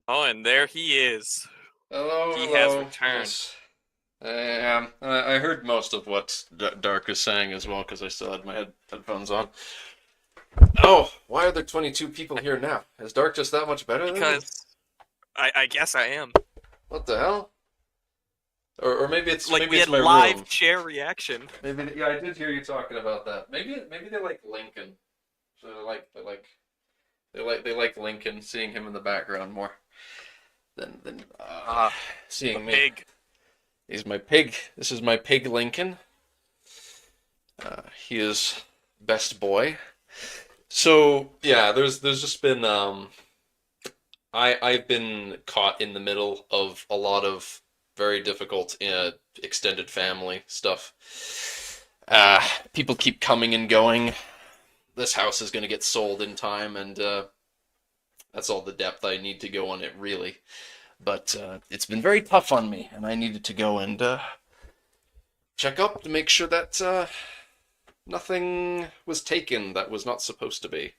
Oh, and there he is. Hello, He has hello. returned. Yes, I am. I heard most of what Dark is saying as well because I still had my headphones on. Oh, why are there 22 people here now? Is Dark just that much better than me? Because I guess I am. What the hell? Or Like maybe we it's had my live room. chair reaction. Maybe yeah, I did hear you talking about that. Maybe they like Lincoln. So they like Lincoln, seeing him in the background more than Ah, the seeing me. pig. He's my pig. This is my pig Lincoln. He is best boy. So yeah, there's just been I've been caught in the middle of a lot of very difficult extended family stuff. People keep coming and going. This house is going to get sold in time, and that's all the depth I need to go on it, really. But it's been very tough on me, and I needed to go and check up to make sure that nothing was taken that was not supposed to be.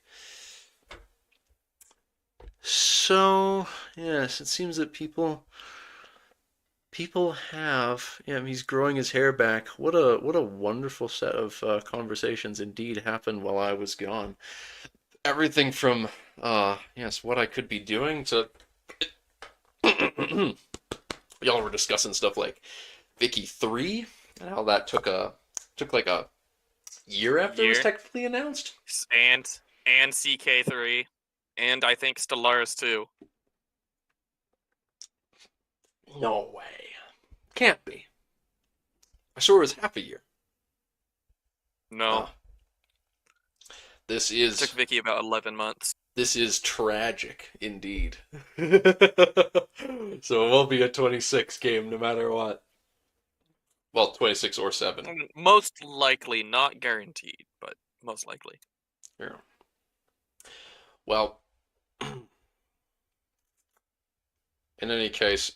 So, yes, it seems that people have. Yeah, he's growing his hair back. What a wonderful set of conversations indeed happened while I was gone. Everything from yes, what I could be doing to y'all were discussing stuff like Vicky 3 and how that took like a year after it was Year. technically announced. And CK3. And I think Stellaris too. No way. Can't be. I swore it was half a year. No. Ah, this It took is Vicky about 11 months. this is tragic indeed. So it will be a 26 game no matter what. Well, 26 or 7. Most likely, not guaranteed, but most likely. Yeah. Well, in any case,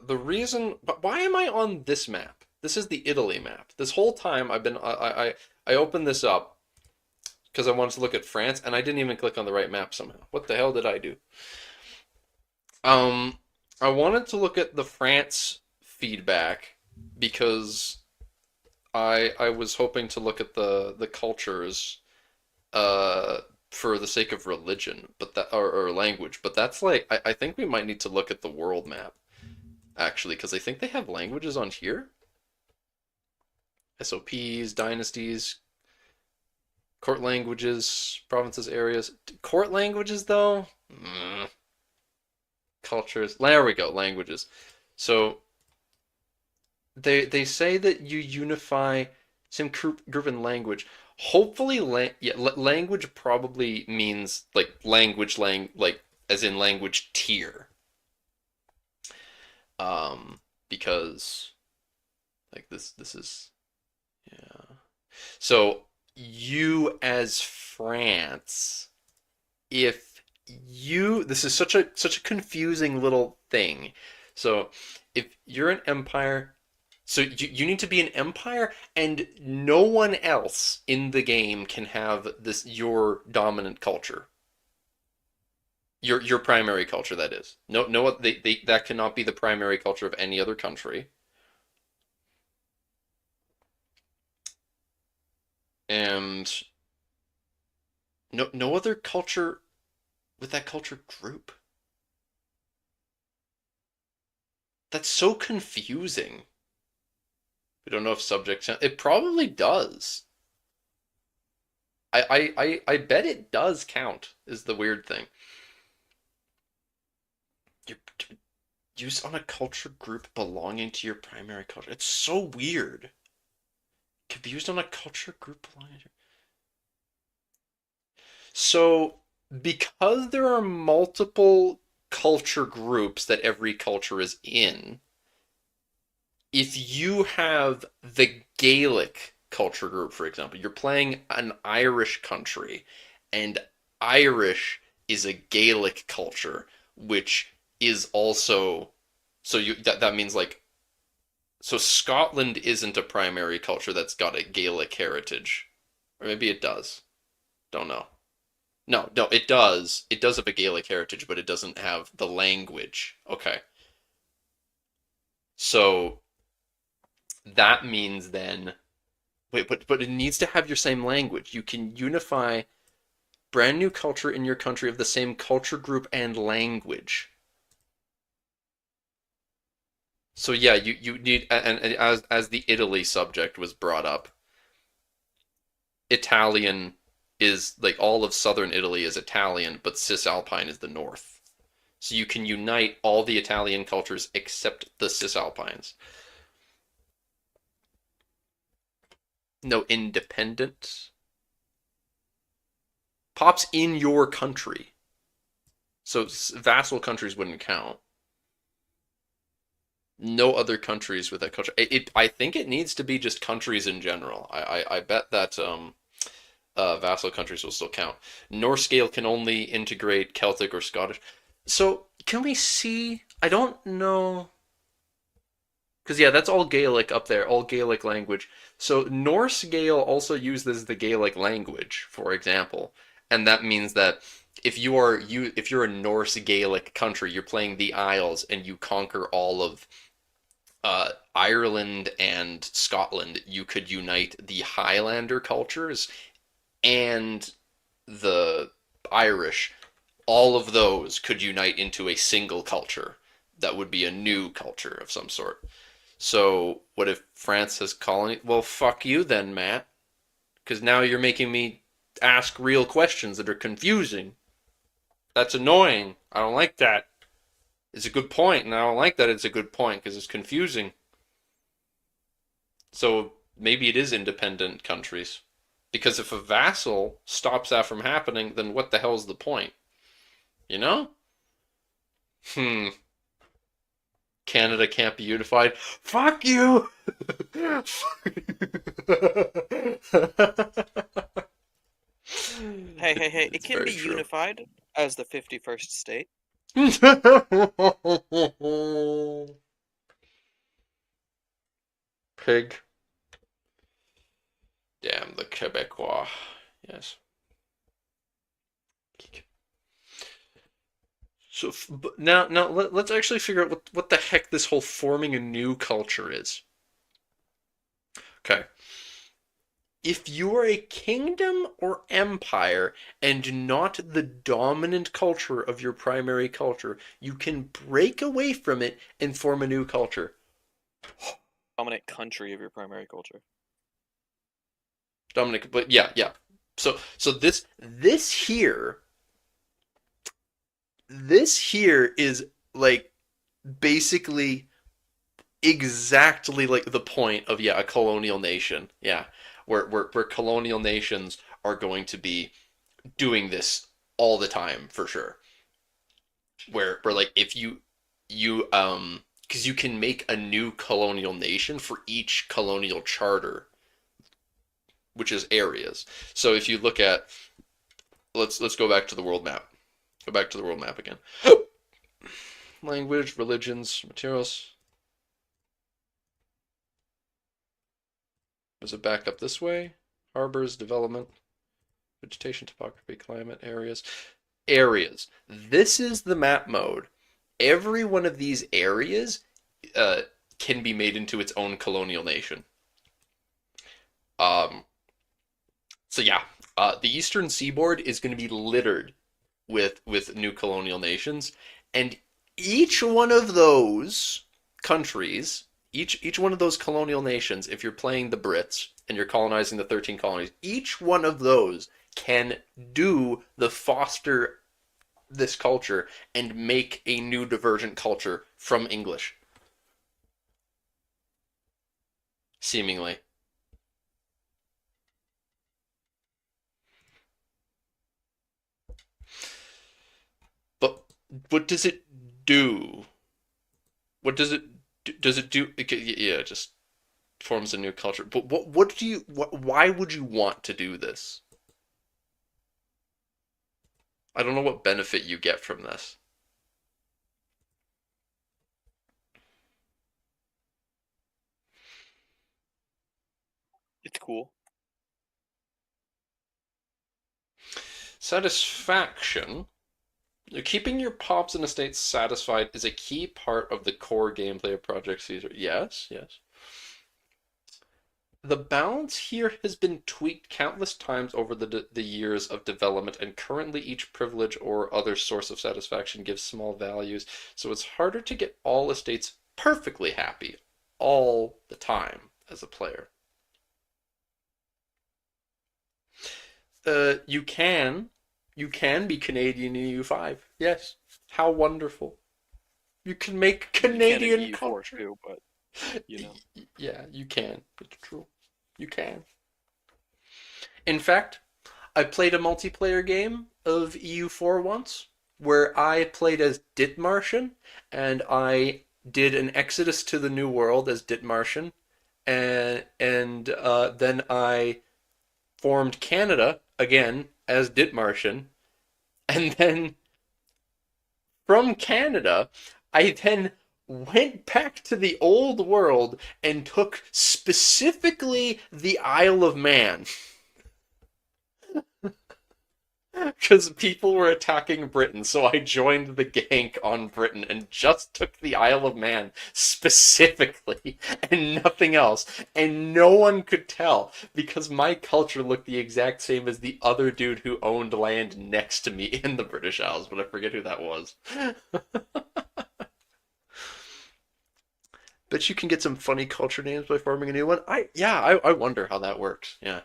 the reason, but why am I on this map? This is the Italy map. This whole time I've been I opened this up because I wanted to look at France and I didn't even click on the right map somehow. What the hell did I do? Um, I wanted to look at the France feedback because I was hoping to look at the cultures uh for the sake of religion, but that or language, but that's like I think we might need to look at the world map actually because I think they have languages on here. SOPs, dynasties, court languages, provinces, areas. Court languages though? Cultures. There we go, languages. So they say that you unify some group in language. Hopefully, language probably means like like as in language tier. Because like this is yeah. So you as France, if this is such a confusing little thing. So if you're an empire, so you need to be an empire, and no one else in the game can have this your dominant culture. Your primary culture, that is. No, that cannot be the primary culture of any other country. And no other culture with that culture group. That's so confusing. We don't know if subjects. It probably does. I bet it does count. Is the weird thing. You're used on a culture group belonging to your primary culture. It's so weird. Could be used on a culture group belonging to. So because there are multiple culture groups that every culture is in, if you have the Gaelic culture group, for example, you're playing an Irish country, and Irish is a Gaelic culture, which is also so that means like so Scotland isn't a primary culture that's got a Gaelic heritage, or maybe it does. Don't know. No, it does. It does have a Gaelic heritage, but it doesn't have the language. Okay, so that means then wait, but it needs to have your same language. You can unify brand new culture in your country of the same culture group and language. So yeah, you need and as the Italy subject was brought up, Italian is like all of southern Italy is Italian, but Cisalpine is the north. So you can unite all the Italian cultures except the Cisalpines. No independent pops in your country. So vassal countries wouldn't count. No other countries with that culture. I think it needs to be just countries in general. I bet that vassal countries will still count. Norse scale can only integrate Celtic or Scottish. So can we see? I don't know. Because yeah, that's all Gaelic up there, all Gaelic language. So Norse Gael also uses the Gaelic language, for example, and that means that if you're a Norse Gaelic country, you're playing the Isles and you conquer all of Ireland and Scotland, you could unite the Highlander cultures and the Irish. All of those could unite into a single culture that would be a new culture of some sort. So, what if France has colony? Well, fuck you then, Matt. Because now you're making me ask real questions that are confusing. That's annoying. I don't like that. It's a good point, and I don't like that it's a good point because it's confusing. So maybe it is independent countries. Because if a vassal stops that from happening, then what the hell's the point? You know? Hmm. Canada can't be unified. Fuck you! Hey! It It's can very be true. unified as the 51st state. Pig. Damn the Quebecois. Yes. So now let's actually figure out what the heck this whole forming a new culture is. Okay. If you are a kingdom or empire and not the dominant culture of your primary culture, you can break away from it and form a new culture. Dominant country of your primary culture. Dominant, but yeah. So this here is like basically exactly like the point of a colonial nation. Yeah. Where colonial nations are going to be doing this all the time for sure. Where like if you because you can make a new colonial nation for each colonial charter, which is areas. So if you look at let's go back to the world map. Go back to the world map again. Language, religions, materials. Is it back up this way? Harbors, development, vegetation, topography, climate, areas. Areas. This is the map mode. Every one of these areas uh, can be made into its own colonial nation. Um, so yeah, the eastern seaboard is going to be littered with new colonial nations, and each one of those countries, each one of those colonial nations, if you're playing the Brits and you're colonizing the 13 colonies, each one of those can do the foster this culture and make a new divergent culture from English, seemingly. But what does it do? What does it do? Does it do? Yeah, just forms a new culture. But what do you why would you want to do this? I don't know what benefit you get from this. It's cool. Satisfaction. Keeping your pops and estates satisfied is a key part of the core gameplay of Project Caesar. Yes, yes. The balance here has been tweaked countless times over the years of development, and currently each privilege or other source of satisfaction gives small values, so it's harder to get all estates perfectly happy all the time as a player. You can, you can be Canadian in EU5. Yes, how wonderful! You can make You can in Canadian EU4 culture. too, but you know. Yeah, you can. It's true. You can. In fact, I played a multiplayer game of EU4 once where I played as Ditmartian and I did an exodus to the New World as Ditmartian, and then I formed Canada again as Ditmartian, and then from Canada I then went back to the old world and took specifically the Isle of Man. Because people were attacking Britain, so I joined the gank on Britain and just took the Isle of Man specifically and nothing else. And no one could tell because my culture looked the exact same as the other dude who owned land next to me in the British Isles, but I forget who that was. Bet you can get some funny culture names by forming a new one. I wonder how that works. Yeah.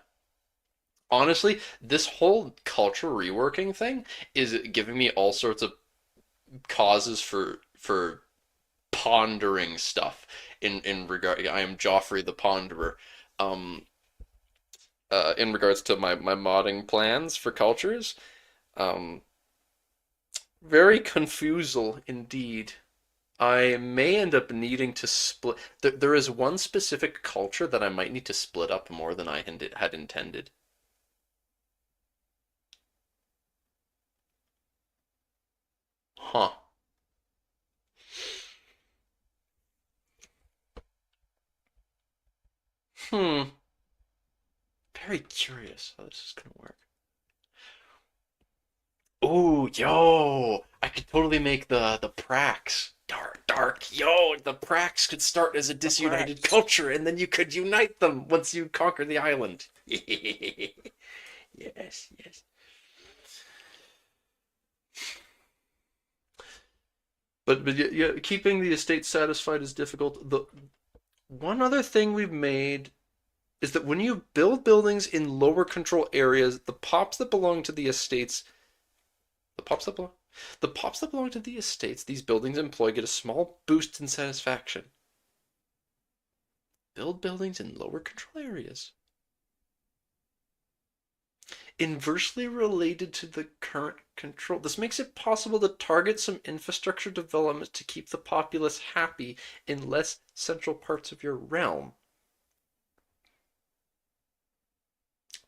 Honestly, this whole culture reworking thing is giving me all sorts of causes for pondering stuff in regard. I am Joffrey the Ponderer. Um, in regards to my modding plans for cultures, um, very confusal indeed. I may end up needing to split. There is one specific culture that I might need to split up more than I had intended. Huh. Hmm. Very curious how this is gonna work. Oh, yo, I could totally make the Prax dark. Yo, the Prax could start as a The disunited Prax. culture, and then you could unite them once you conquer the island. Yes, yes. But yeah, keeping the estate satisfied is difficult. The one other thing we've made is that when you build buildings in lower control areas, the pops that belong to the estates The pops that belong, the pops that belong to the estates these buildings employ get a small boost in satisfaction. Build buildings in lower control areas. Inversely related to the current control. This makes it possible to target some infrastructure development to keep the populace happy in less central parts of your realm.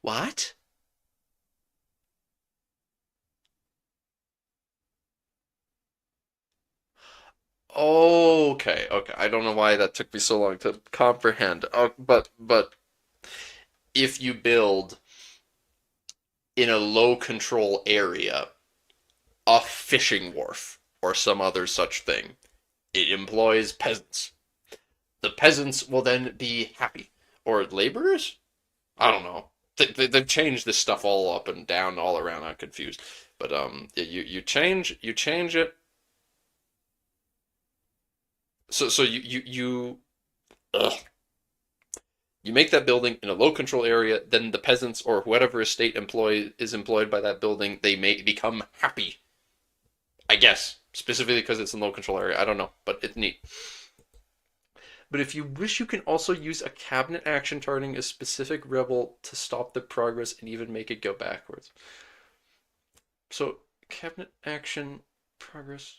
What? Okay, okay. I don't know why that took me so long to comprehend. But if you build in a low control area a fishing wharf or some other such thing, it employs peasants. The peasants will then be happy. Or laborers? I don't know. They've changed this stuff all up and down, all around. I'm confused. But you change it. So ugh. You make that building in a low control area. Then the peasants or whatever estate employee is employed by that building, they may become happy. I guess specifically because it's in low control area. I don't know, but it's neat. But if you wish, you can also use a cabinet action targeting a specific rebel to stop the progress and even make it go backwards. So, cabinet action, progress,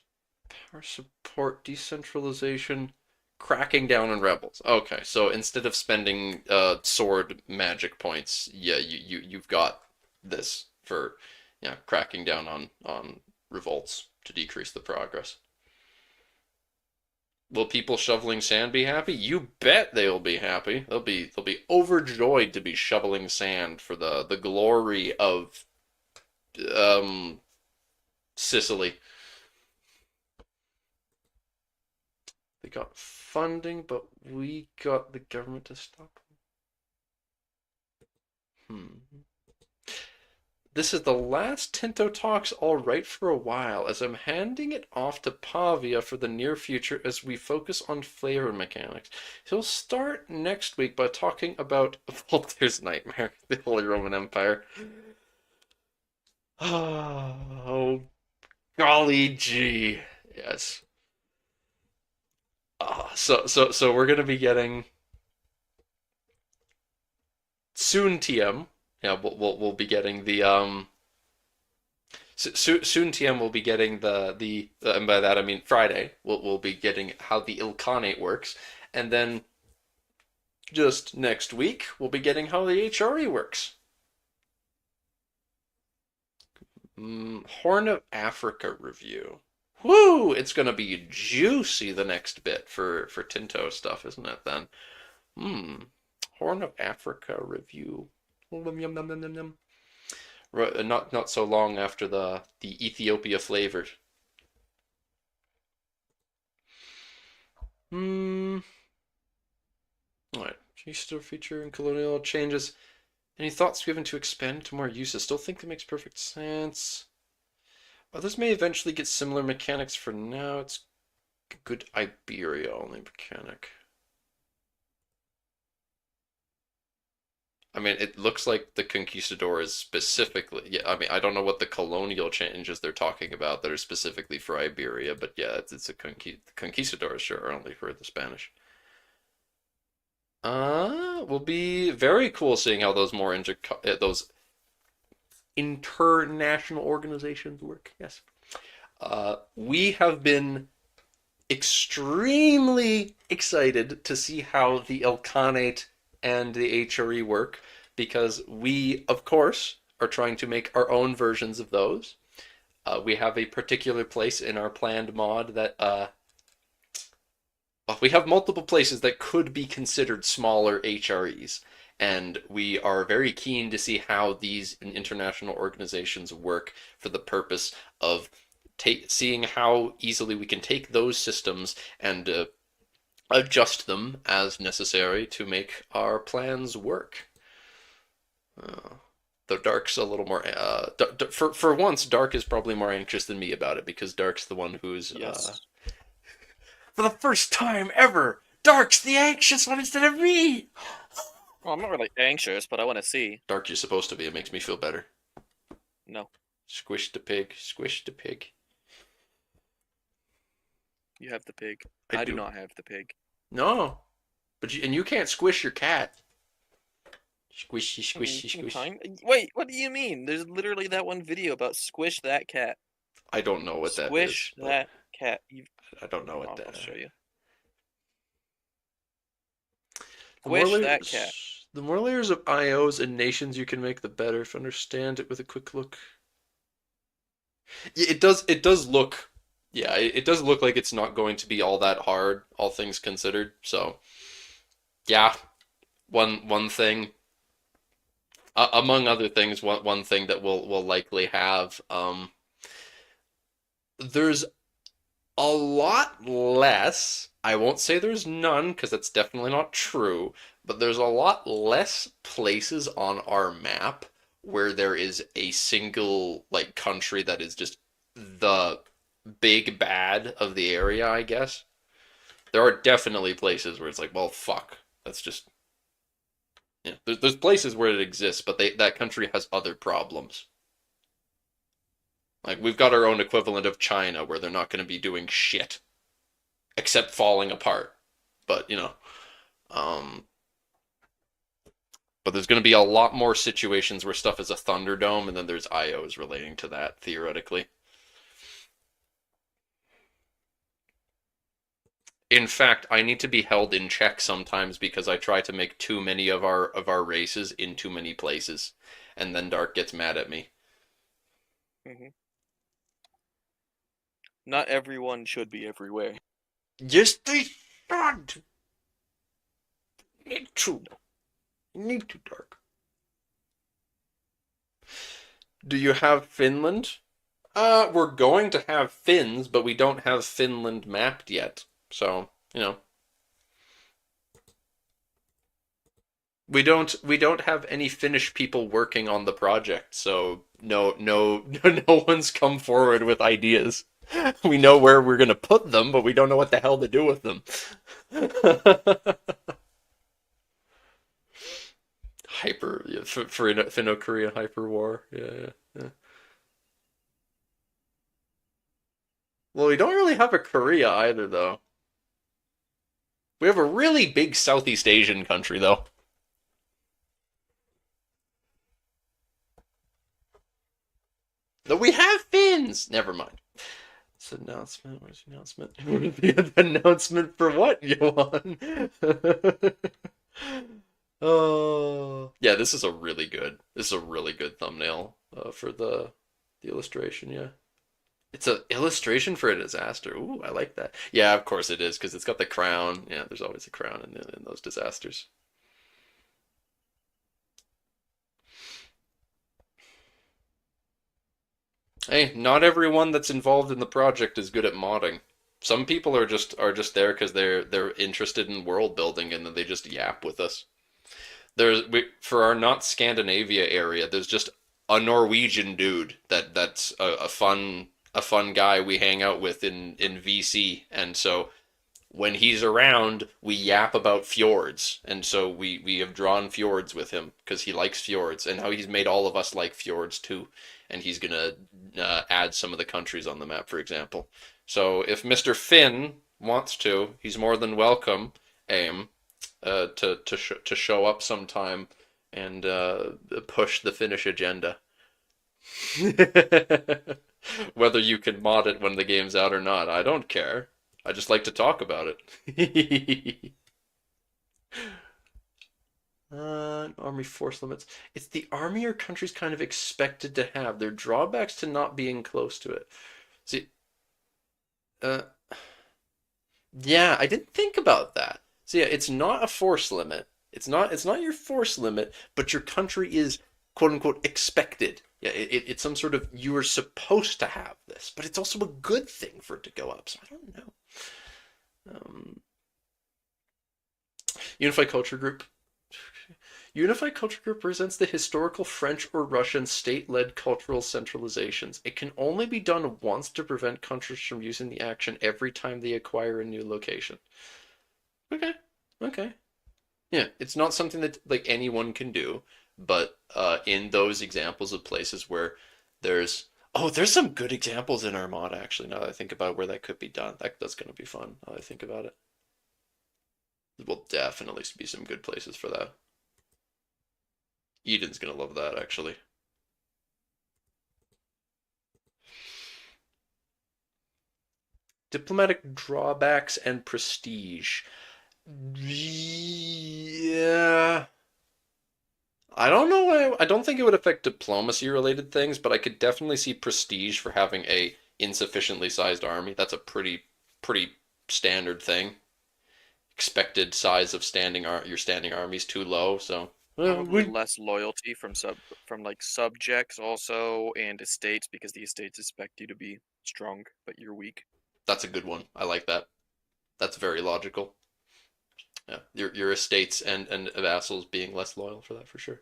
power support, decentralization, cracking down on rebels. Okay, so instead of spending sword magic points, yeah, you've got this for cracking down on revolts to decrease the progress. Will people shoveling sand be happy? You bet they'll be happy. They'll be overjoyed to be shoveling sand for the glory of um Sicily. They got funding, but we got the government to stop them. This is the last Tinto Talks All Right for a while, as I'm handing it off to Pavia for the near future as we focus on flavor mechanics. He'll start next week by talking about Voltaire's Nightmare, the Holy Roman Empire. Oh, golly gee. Yes. So we're gonna be getting soon TM. Yeah, we'll be getting the soon TM will be getting the and by that I mean Friday. We'll be getting how the Ilkhanate works, and then just next week we'll be getting how the HRE works. Horn of Africa review. Woo! It's gonna be juicy the next bit for Tinto stuff, isn't it? Then, Horn of Africa review. Not so long after the Ethiopia flavored. Hmm. Alright. G-Store feature and colonial changes. Any thoughts given to expand to more uses? Still think that makes perfect sense. Others may eventually get similar mechanics. For now, it's a good Iberia only mechanic. I mean, it looks like the Conquistador is specifically. Yeah, I mean, I don't know what the colonial changes they're talking about that are specifically for Iberia, but yeah, it's a Conquistador, sure, only for the Spanish. Will be very cool seeing how those international organizations work. Yes. We have been extremely excited to see how the Elkanate and the HRE work because we, of course, are trying to make our own versions of those. We have a particular place in our planned mod that well, we have multiple places that could be considered smaller HREs, and we are very keen to see how these international organizations work for the purpose of seeing how easily we can take those systems and adjust them as necessary to make our plans work. Though Dark's a little more for once, Dark is probably more anxious than me about it because Dark's the one who's Yes. for the first time ever, Dark's the anxious one instead of me. Well, I'm not really anxious, but I want to see. Dark, you're supposed to be. It makes me feel better. No, Squish the pig. Squish the pig. you have the pig. I I do do. not have the pig. No, but you can't squish your cat. Squishy, squishy, squish. Wait, what do you mean? There's literally that one video about squish that cat. I don't know what that is. Squish that cat. I don't know what that I'll is. show you. The more Squish that layers, cat. the more layers of IOs and nations you can make, the better. If you understand it with a quick look. Yeah, it does. It does look Yeah, it does look like it's not going to be all that hard, all things considered. So, yeah, one thing, among other things, one thing that we'll likely have. There's a lot less. I won't say there's none because that's definitely not true, but there's a lot less places on our map where there is a single like country that is just the big bad of the area, I guess. There are definitely places where it's like, well, fuck. That's just yeah. There's places where it exists, but that country has other problems. Like we've got our own equivalent of China where they're not going to be doing shit except falling apart. But um, but there's going to be a lot more situations where stuff is a Thunderdome, and then there's IOs relating to that theoretically. In fact, I need to be held in check sometimes because I try to make too many of our races in too many places, and then Dark gets mad at me. Hmm. Not everyone should be everywhere. Yes, they should. Need to. Need to, Dark. Do you have Finland? We're going to have Finns, but we don't have Finland mapped yet. So, we don't have any Finnish people working on the project, so no one's come forward with ideas. We know where we're gonna put them, but we don't know what the hell to do with them. Hyper, yeah, for Finno-Korean hyper war. Yeah, yeah, yeah. Well, we don't really have a Korea either, though. We have a really big Southeast Asian country, though. Though we have Finns. Never mind. This announcement. Where's the announcement? The announcement for what, Johan? Oh, yeah. This is a really good thumbnail for the illustration. Yeah, it's an illustration for a disaster. Ooh, I like that. Yeah, of course it is because it's got the crown. Yeah, there's always a crown in those disasters. Hey, not everyone that's involved in the project is good at modding. Some people are just there because they're interested in world building and then they just yap with us. For our not Scandinavia area, there's just a Norwegian dude that's a fun guy we hang out with in VC, and so when he's around, we yap about fjords, and so we have drawn fjords with him because he likes fjords, and how he's made all of us like fjords too, and he's gonna add some of the countries on the map, for example. So if Mr. Finn wants to, he's more than welcome. Aim to show up sometime and push the Finnish agenda. Whether you can mod it when the game's out or not, I don't care. I just like to talk about it. Army force limits. It's the army your country's kind of expected to have. There are drawbacks to not being close to it. See, uh, yeah, I didn't think about that. So yeah, it's not a force limit. It's not your force limit, but your country is quote unquote expected. Yeah, it's some sort of you are supposed to have this, but it's also a good thing for it to go up. So I don't know. Um, Unified Culture Group. Unified Culture Group presents the historical French or Russian state-led cultural centralizations. It can only be done once to prevent countries from using the action every time they acquire a new location. Okay, okay. Yeah, it's not something that like anyone can do, but in those examples of places where there's some good examples in our mod actually. Now that I think about where that could be done, that's gonna be fun. Now that I think about it, there will definitely be some good places for that. Eden's gonna love that actually. Diplomatic drawbacks and prestige. Yeah. I don't know. I don't think it would affect diplomacy related things, but I could definitely see prestige for having a insufficiently sized army. That's a pretty standard thing. Expected size of your standing army is too low, so Probably we less loyalty from like subjects also and estates because the estates expect you to be strong, but you're weak. that's a good one. I like that. That's very logical. Yeah, your estates and vassals being less loyal for that for sure.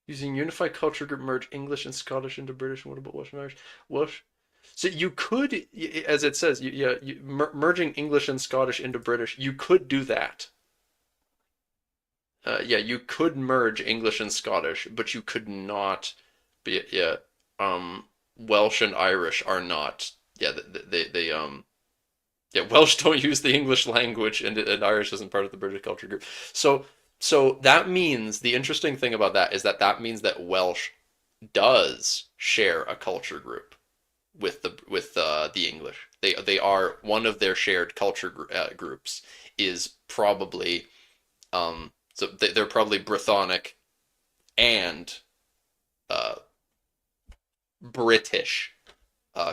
Using unified culture group merge English and Scottish into British. What about Welsh and Irish? Welsh. So you could, as it says, merging English and Scottish into British. You could do that. Yeah, you could merge English and Scottish, but you could not be. Yeah, Welsh and Irish are not. Yeah, yeah, Welsh don't use the English language, and Irish isn't part of the British culture group. So that means the interesting thing about that is that means that Welsh does share a culture group with the English. They are one of their shared culture groups is probably so they're probably Brythonic and uh, British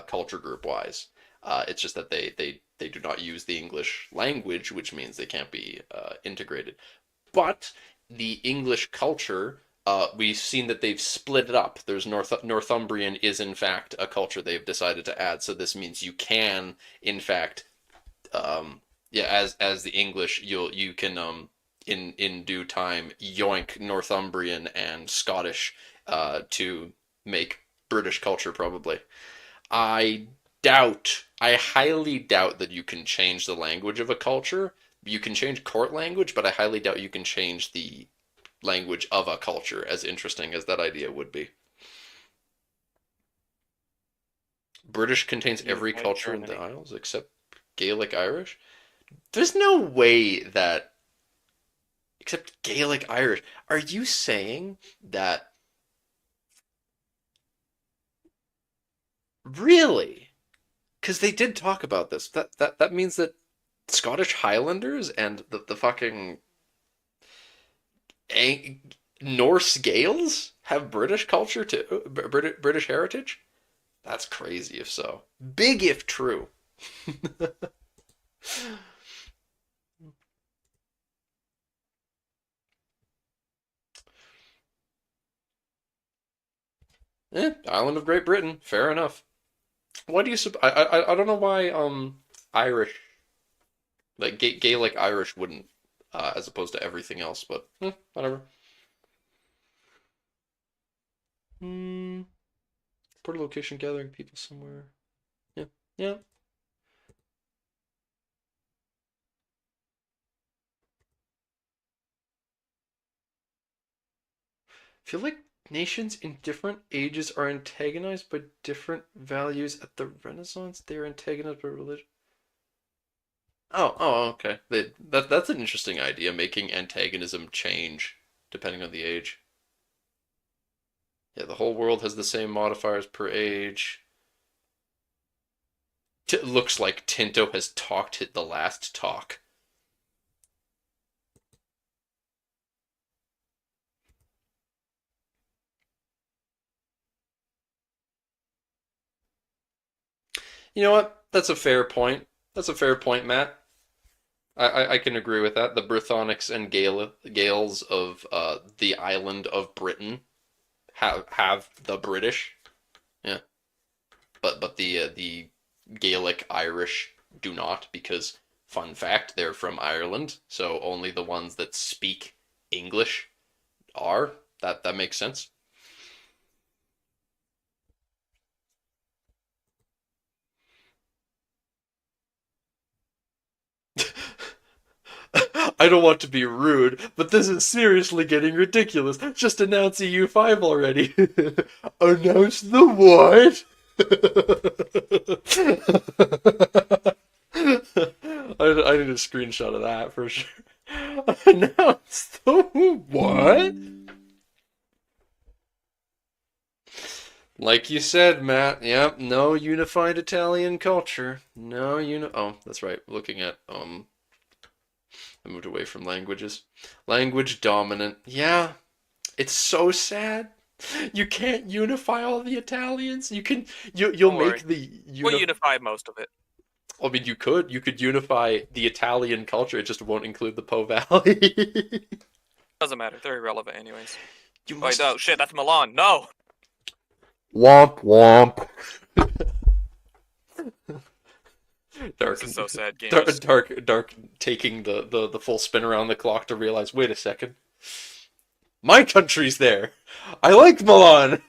culture group wise. It's just that they do not use the English language, which means they can't be integrated. But the English culture, we've seen that they've split it up. There's Northumbrian is in fact a culture they've decided to add. So this means you can, in fact, yeah, as the English, you can in due time yoink Northumbrian and Scottish to make British culture probably. I I highly doubt that you can change the language of a culture. You can change court language, but I highly doubt you can change the language of a culture, as interesting as that idea would be. British contains every Unified culture in the Germany. Isles except Gaelic Irish. There's no way that, except Gaelic Irish. Are you saying that really? Because they did talk about this. That means that Scottish Highlanders and the fucking Norse Gaels have British culture too, British heritage. That's crazy if so. Big if true. Island of Great Britain. Fair enough. Why do you? I don't know why Irish like Gaelic Irish wouldn't as opposed to everything else, but whatever. Hmm. Port location gathering people somewhere. Yeah. Yeah. Feel like nations in different ages are antagonized by different values at the Renaissance. They are antagonized by religion. Okay. That's an interesting idea, making antagonism change depending on the age. Yeah, the whole world has the same modifiers per age. Looks like Tinto has talked the last talk. You know what? That's a fair point. That's a fair point, Matt. I can agree with that. The Brythonics and Gales of the island of Britain have the British, yeah, but the Gaelic Irish do not because fun fact they're from Ireland, so only the ones that speak English are. That makes sense. I don't want to be rude, but this is seriously getting ridiculous. Just announce EU5 already. Announce the what? I need a screenshot of that for sure. Announce the what? Like you said, Matt. Yep, no unified Italian culture. No Oh, that's right. Looking at I moved away from languages. Language dominant. Yeah, it's so sad. You can't unify all the Italians. You'll Don't worry. make the We'll unify most of it. I mean, you could unify the Italian culture. It just won't include the Po Valley. Doesn't matter. They're irrelevant anyways. You Wait, must no, shit, that's Milan. No! womp womp. Dark, This is so sad, dark, gamers. dark, taking the full spin around the clock to realize. Wait a second, my country's there. I like Milan.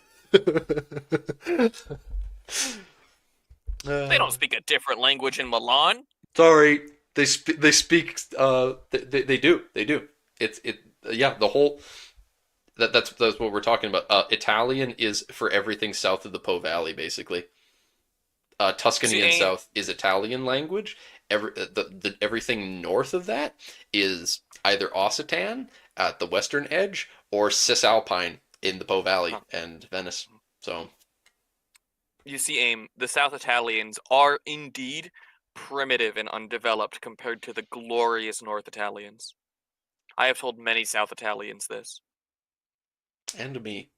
They don't speak a different language in Milan. Sorry, they speak. They do. Yeah. The whole that's what we're talking about. Italian is for everything south of the Po Valley, basically. Tuscany See, and AIM, south is Italian language. Everything north of that is either Occitan at the western edge or Cisalpine in the Po Valley huh. and Venice. So You see, AIM, the South Italians are indeed primitive and undeveloped compared to the glorious North Italians. I have told many South Italians this. and me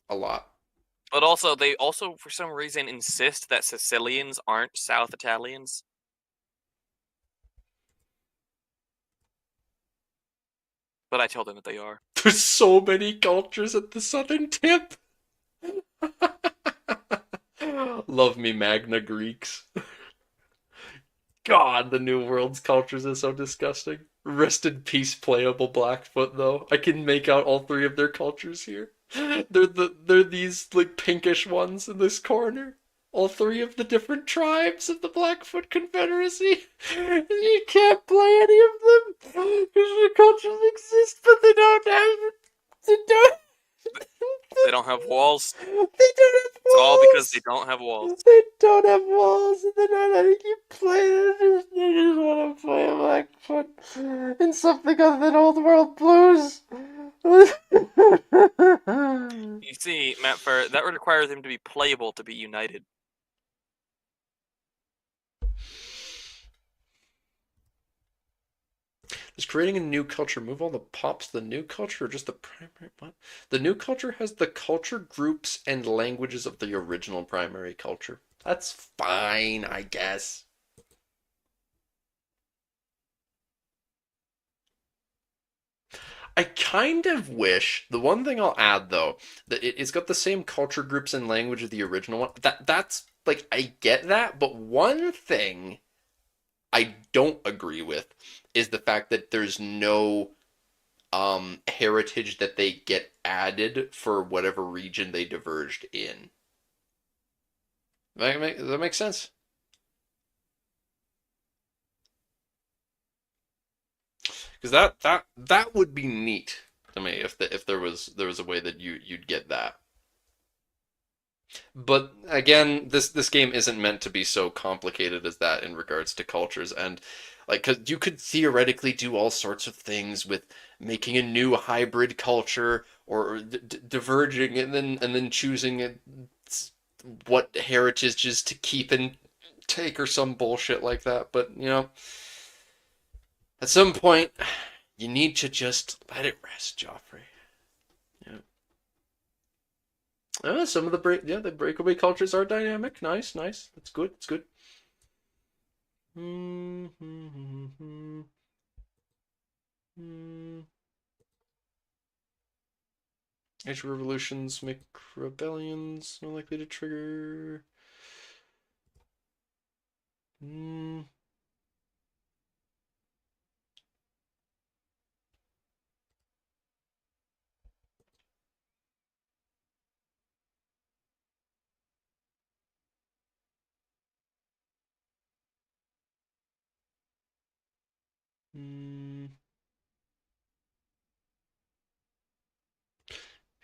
a lot. But also, they also, for some reason, insist that Sicilians aren't South Italians. But I tell them that they are. There's so many cultures at the southern tip. Love me, Magna Greeks. God, the New World's cultures is so disgusting. Rest in peace, playable Blackfoot. Though I can make out all three of their cultures here. They're these like pinkish ones in this corner. All three of the different tribes of the Blackfoot Confederacy. You can't play any of them because the cultures exist, but they don't have. They don't. They don't have walls. They don't have It's all because they walls. don't have walls. They don't have walls, and they don't know how to keep playing. They just want to play Blackfoot in something other than Old World Blues. You see, Matt Fair, that would require them to be playable to be united. Does creating a new culture move all the pops to the new culture, or just the primary what? The new culture has the culture groups and languages of the original primary culture. That's fine, I guess. I kind of wish the one thing I'll add though that it's got the same culture groups and language of the original one. That's like I get that, but one thing I don't agree with is the fact that there's no heritage that they get added for whatever region they diverged in. Does that make sense? Because that would be neat to me if there was a way that you'd get that. But again, this game isn't meant to be so complicated as that in regards to cultures and like cuz you could theoretically do all sorts of things with making a new hybrid culture or diverging and then choosing what heritages to keep and take or some bullshit like that. But, at some point you need to just let it rest, Joffrey. Yeah. Some of the breakaway cultures are dynamic. Nice, nice. That's good. It's good. Age revolutions make rebellions more likely to trigger.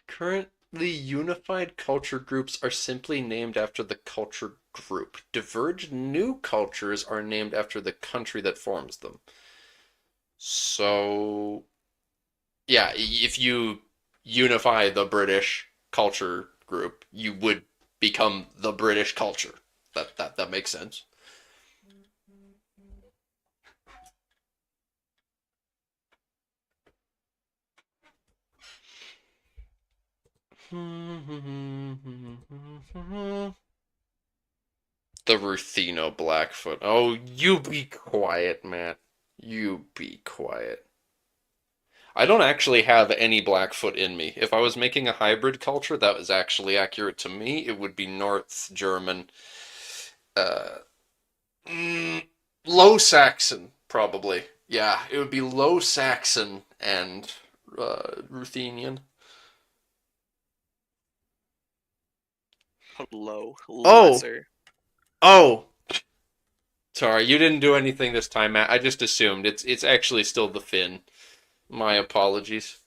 Currently, unified culture groups are simply named after the culture group. Diverged new cultures are named after the country that forms them. So, yeah, if you unify the British culture group, you would become the British culture. That makes sense. The Rutheno Blackfoot. Oh, you be quiet, Matt. You be quiet. I don't actually have any Blackfoot in me. If I was making a hybrid culture that was actually accurate to me, it would be North German. Uh, mm, Low Saxon, probably. Yeah, it would be Low Saxon and Ruthenian. Low, Oh! lesser. Oh! Sorry, you didn't do anything this time, Matt. I just assumed. It's actually still the Finn. My apologies.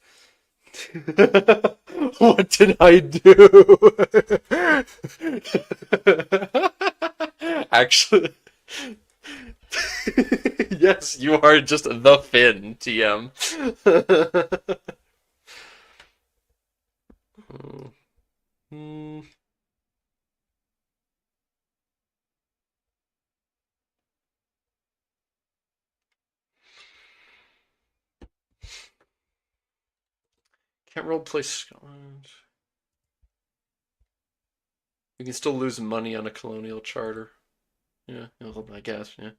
What did I do? Actually, yes, you are just the Finn, TM. Hmm. Can't roleplay Scotland. You can still lose money on a colonial charter. Yeah, well, I guess, yeah.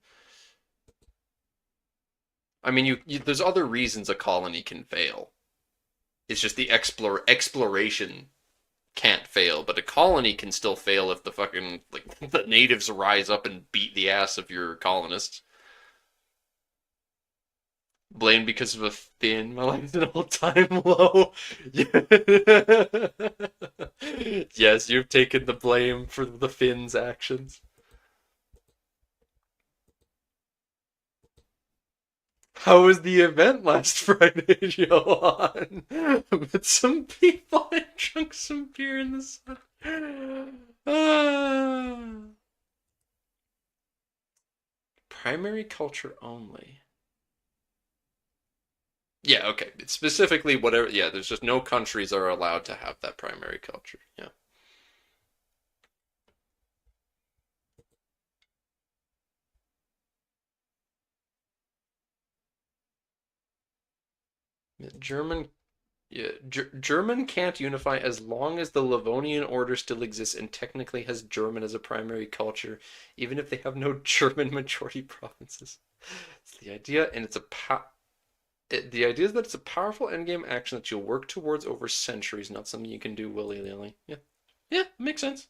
I mean, there's other reasons a colony can fail. It's just the exploration can't fail, but a colony can still fail if the fucking like the natives rise up and beat the ass of your colonists. Blamed because of a Finn, my life's an all-time low. Yes, you've taken the blame for the Finn's actions. How was the event last Friday, Johan? Met some people and drunk some beer in the sun. Ah. Primary culture only. Yeah, okay. It's specifically whatever. Yeah, there's just no countries are allowed to have that primary culture. Yeah. German. Yeah, German can't unify as long as the Livonian order still exists and technically has German as a primary culture, even if they have no German majority provinces. It's the idea, and the idea is that it's a powerful endgame action that you'll work towards over centuries, not something you can do willy-nilly. Yeah, yeah, makes sense.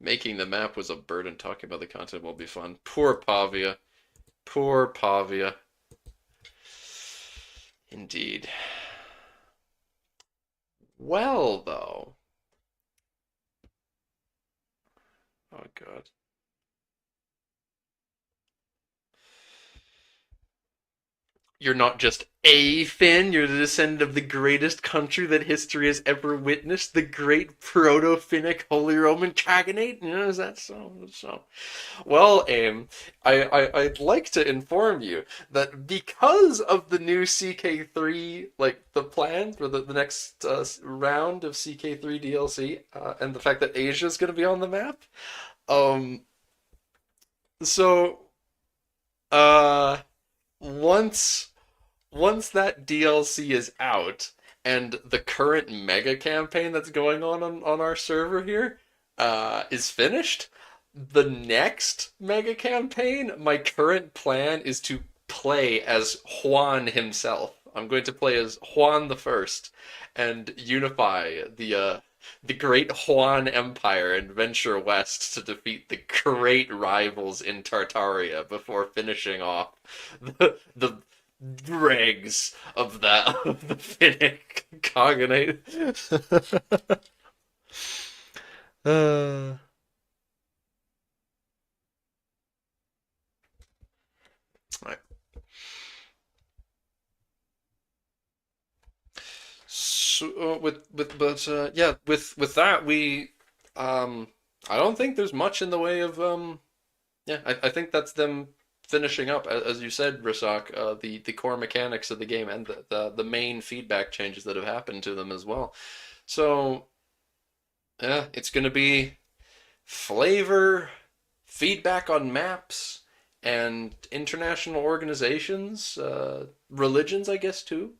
Making the map was a burden. Talking about the content will be fun. Poor Pavia. Poor Pavia. Indeed. Well, though. Oh, God. You're not just a Finn, you're the descendant of the greatest country that history has ever witnessed, the great Proto-Finnic Holy Roman Khaganate. You know, is that so? So, well, Aim, I'd like to inform you that because of the new CK3, like the plan for the next round of CK3 DLC, and the fact that Asia is going to be on the map, um, so, uh, once that DLC is out and the current mega campaign that's going on our server here is finished, the next mega campaign, my current plan is to play as Juan himself. I'm going to play as Juan the First and unify the great Juan Empire and venture west to defeat the great rivals in Tartaria before finishing off the dregs of the Finnic Cognate. uh, right. So yeah, with that we um I don't think there's much in the way of yeah, I think that's them finishing up, as you said, Rasak, the core mechanics of the game and the main feedback changes that have happened to them as well. So yeah, it's gonna be flavor, feedback on maps, and international organizations, religions, I guess, too.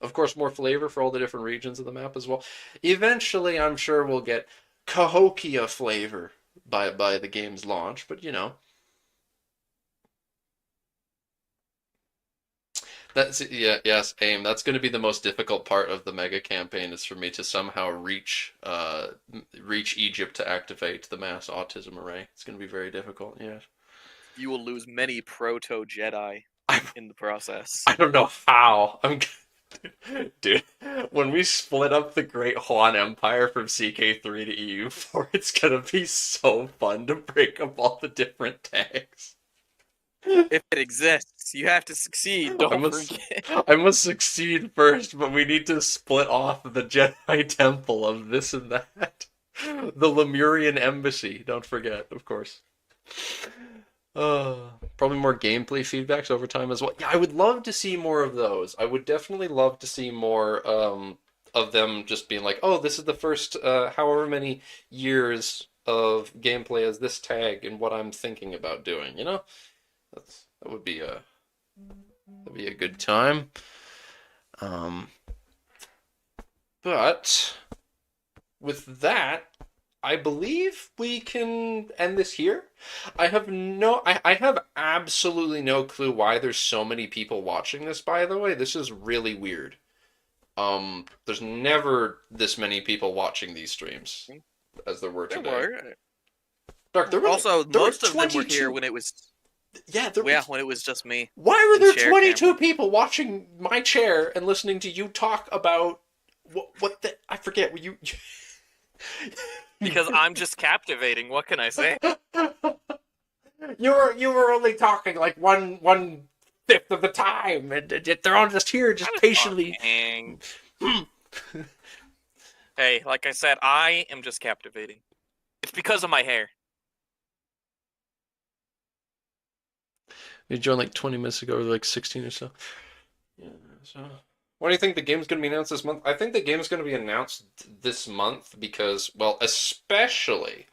Of course, more flavor for all the different regions of the map as well. Eventually, I'm sure we'll get Cahokia flavor by the game's launch, but you know, that's yeah, yes, aim. That's going to be the most difficult part of the mega campaign is for me to somehow reach Egypt to activate the mass autism array. It's going to be very difficult. Yeah. You will lose many proto Jedi I in the process. I don't know how. Dude, when we split up the Great Han Empire from CK3 to EU4, it's gonna be so fun to break up all the different tags. If it exists, you have to succeed. I Don't must, forget. I must succeed first, but we need to split off the Jedi Temple of this and that. The Lemurian Embassy, don't forget, of course. Probably more gameplay feedbacks over time as well. Yeah, I would love to see more of those. I would definitely love to see more of them just being like, oh, this is the first however many years of gameplay as this tag and what I'm thinking about doing. You know, that would be a good time. Um, but with that, I believe we can end this here. I have absolutely no clue why there's so many people watching this, by the way. This is really weird. There's never this many people watching these streams as there were There today. were. Dark, Also, most of them were 22. here when it was. Yeah, When it was just me. Why were and there share 22 camera. people watching my chair and listening to you talk about what the I forget what you Because I'm just captivating. What can I say? you were only talking like one fifth of the time, and they're all just here, just patiently. Hey, like I said, I am just captivating. It's because of my hair. You joined like 20 minutes ago, or like 16 or so. Yeah. So, what do you think the game's going to be announced this month? I think the game's going to be announced this month because, well, especially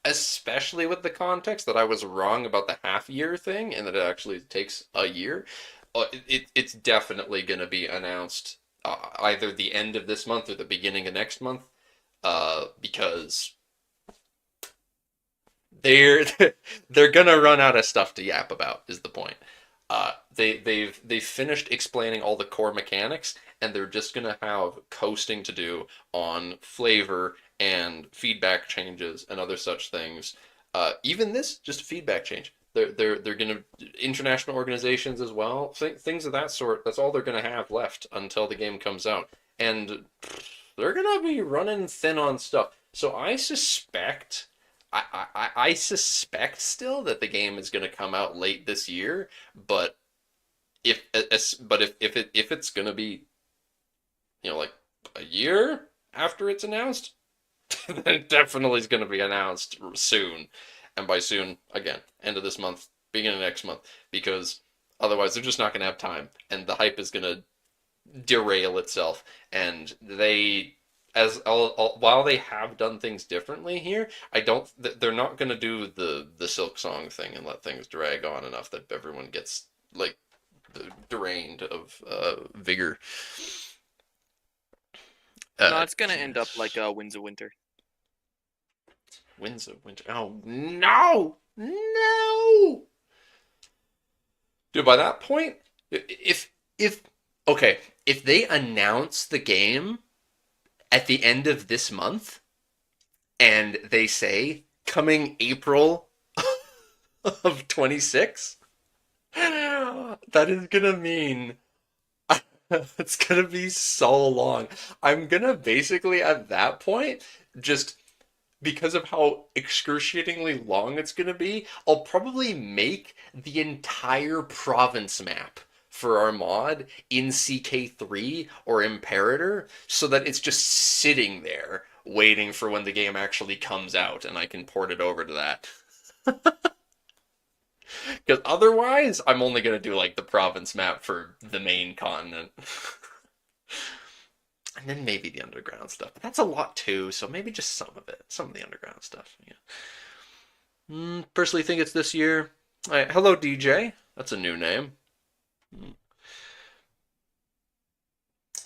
with the context that I was wrong about the half year thing and that it actually takes a year. It's definitely going to be announced either the end of this month or the beginning of next month, because they're they're gonna run out of stuff to yap about. Is the point? They've finished explaining all the core mechanics, and they're just gonna have coasting to do on flavor and feedback changes and other such things. Even this, just a feedback change. They're gonna international organizations as well, things of that sort. That's all they're gonna have left until the game comes out, and they're gonna be running thin on stuff. So I suspect. I suspect still that the game is going to come out late this year, but if it's going to be, you know, like a year after it's announced, then it definitely is going to be announced soon. And by soon, again, end of this month, beginning of next month, because otherwise they're just not going to have time, and the hype is going to derail itself. And while they have done things differently here, they're not going to do the Silk Song thing and let things drag on enough that everyone gets like drained of vigor. No, it's gonna end up like Winds of Winter. Winds of Winter. Oh no, no, dude. By that point, if okay, if they announce the game at the end of this month, and they say coming April of 26, that is gonna mean it's gonna be so long. I'm gonna basically at that point just because of how excruciatingly long it's going to be, I'll probably make the entire province map for our mod in CK3 or Imperator so that it's just sitting there waiting for when the game actually comes out and I can port it over to that. Because otherwise, I'm only going to do like the province map for the main continent. And then maybe the underground stuff. But that's a lot too, so maybe just some of it. Some of the underground stuff. Yeah. Personally think it's this year. Hello, DJ. That's a new name.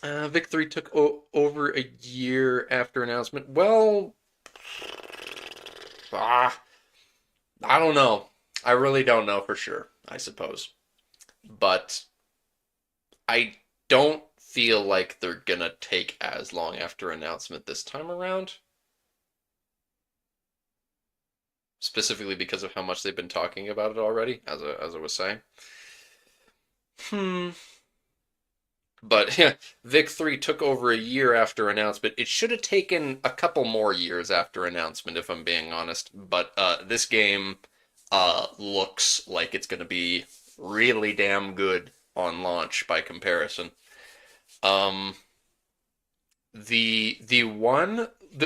Vic 3 took over a year after announcement. Well, ah, I don't know. I really don't know for sure, I suppose. But I don't feel like they're gonna take as long after announcement this time around. Specifically because of how much they've been talking about it already, as I was saying. Hmm. But yeah, Vic 3 took over a year after announcement. It should have taken a couple more years after announcement, if I'm being honest. But this game looks like it's going to be really damn good on launch by comparison. Um,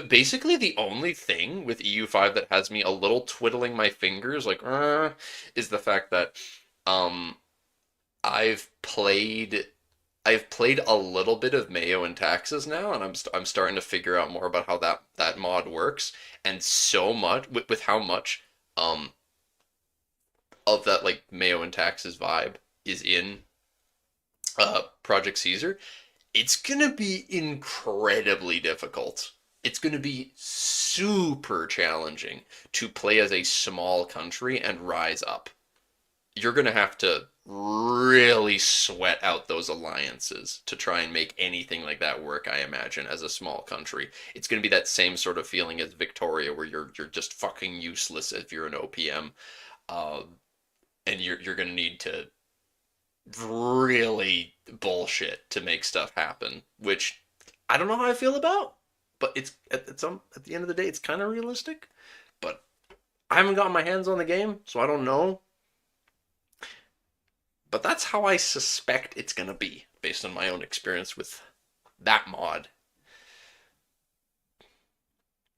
basically the only thing with EU5 that has me a little twiddling my fingers, like, is the fact that um, I've played I've played a little bit of Mayo and Taxes now, and I'm starting to figure out more about how that mod works, and so much with how much um of that like Mayo and Taxes vibe is in Project Caesar. It's gonna be incredibly difficult. It's gonna be super challenging to play as a small country and rise up. You're going to have to really sweat out those alliances to try and make anything like that work, I imagine, as a small country. It's going to be that same sort of feeling as Victoria, where you're just fucking useless if you're an OPM, uh, and you're going to need to really bullshit to make stuff happen, which I don't know how I feel about, but it's at the end of the day, it's kind of realistic. But I haven't gotten my hands on the game, so I don't know. But that's how I suspect it's going to be, based on my own experience with that mod.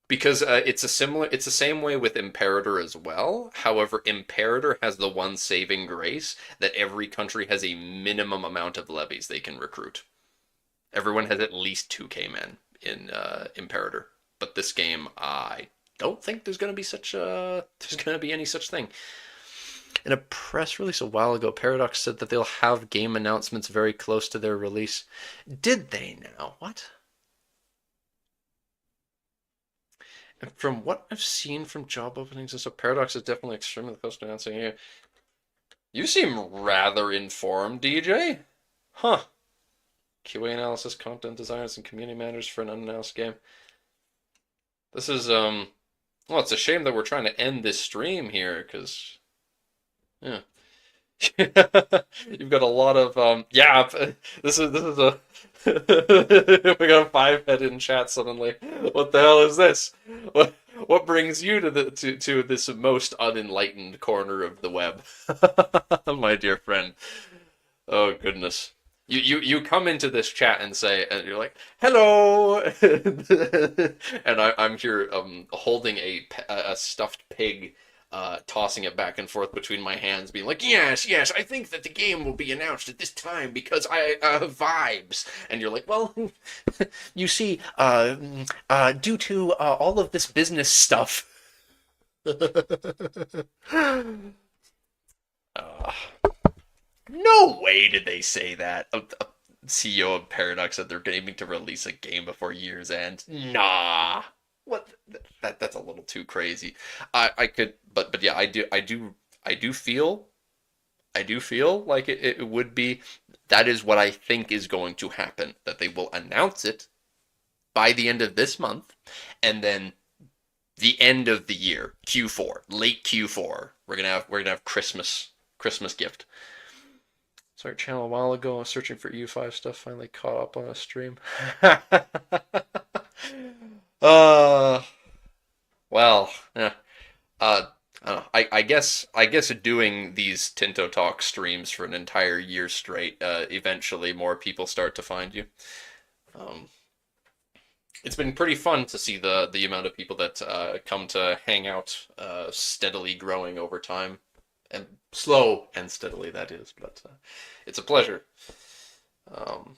Because it's the same way with Imperator as well. However, Imperator has the one saving grace that every country has a minimum amount of levies they can recruit. Everyone has at least 2k men in Imperator. But this game, I don't think there's going to be any such thing. In a press release a while ago, Paradox said that they'll have game announcements very close to their release. Did they now? What? And from what I've seen from job openings, so Paradox is definitely extremely close to announcing here. You seem rather informed, DJ. Huh. QA analysis, content designers, and community managers for an unannounced game. This is, well, it's a shame that we're trying to end this stream here, because, yeah. You've got a lot of yeah. This is a we got a 5-head in chat suddenly. What the hell is this? What brings you to to this most unenlightened corner of the web, my dear friend? Oh goodness. You come into this chat and say, and you're like, hello, and I'm here holding a stuffed pig, tossing it back and forth between my hands, being like, yes, yes, I think that the game will be announced at this time because I vibes. And you're like, well, you see, due to all of this business stuff. uh, no way did they say that. A CEO of Paradox said they're aiming to release a game before year's end. Nah. What? That's a little too crazy. I could, but yeah, I do feel like it would be. That is what I think is going to happen. That they will announce it by the end of this month, and then the end of the year, Q4, late Q4. We're gonna have Christmas gift. Started channel a while ago. I was searching for EU5 stuff. Finally caught up on a stream. uh, well, yeah. I don't know. I guess doing these Tinto Talk streams for an entire year straight, eventually more people start to find you. Um, it's been pretty fun to see the amount of people that come to hang out, steadily growing over time, and slow and steadily that is, but it's a pleasure. Um,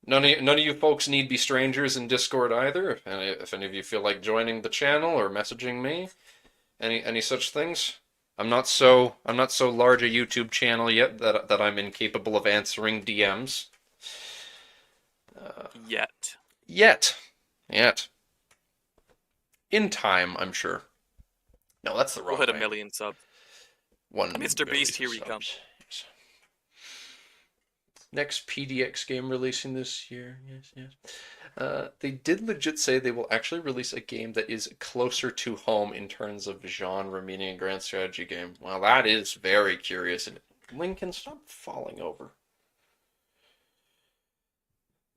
none of you folks need be strangers in Discord either. If any of you feel like joining the channel or messaging me, Any such things? I'm not so large a YouTube channel yet that I'm incapable of answering DMs. Yet. Yet. Yet. In time, I'm sure. No, that's the We'll wrong hit a way. million subs. 1 Mr. Beast, million here we come. subs. Yes. Next PDX game releasing this year. Yes, yes. They did legit say they will actually release a game that is closer to home in terms of genre, meaning a grand strategy game. Well, that is very curious. And Lincoln, stop falling over.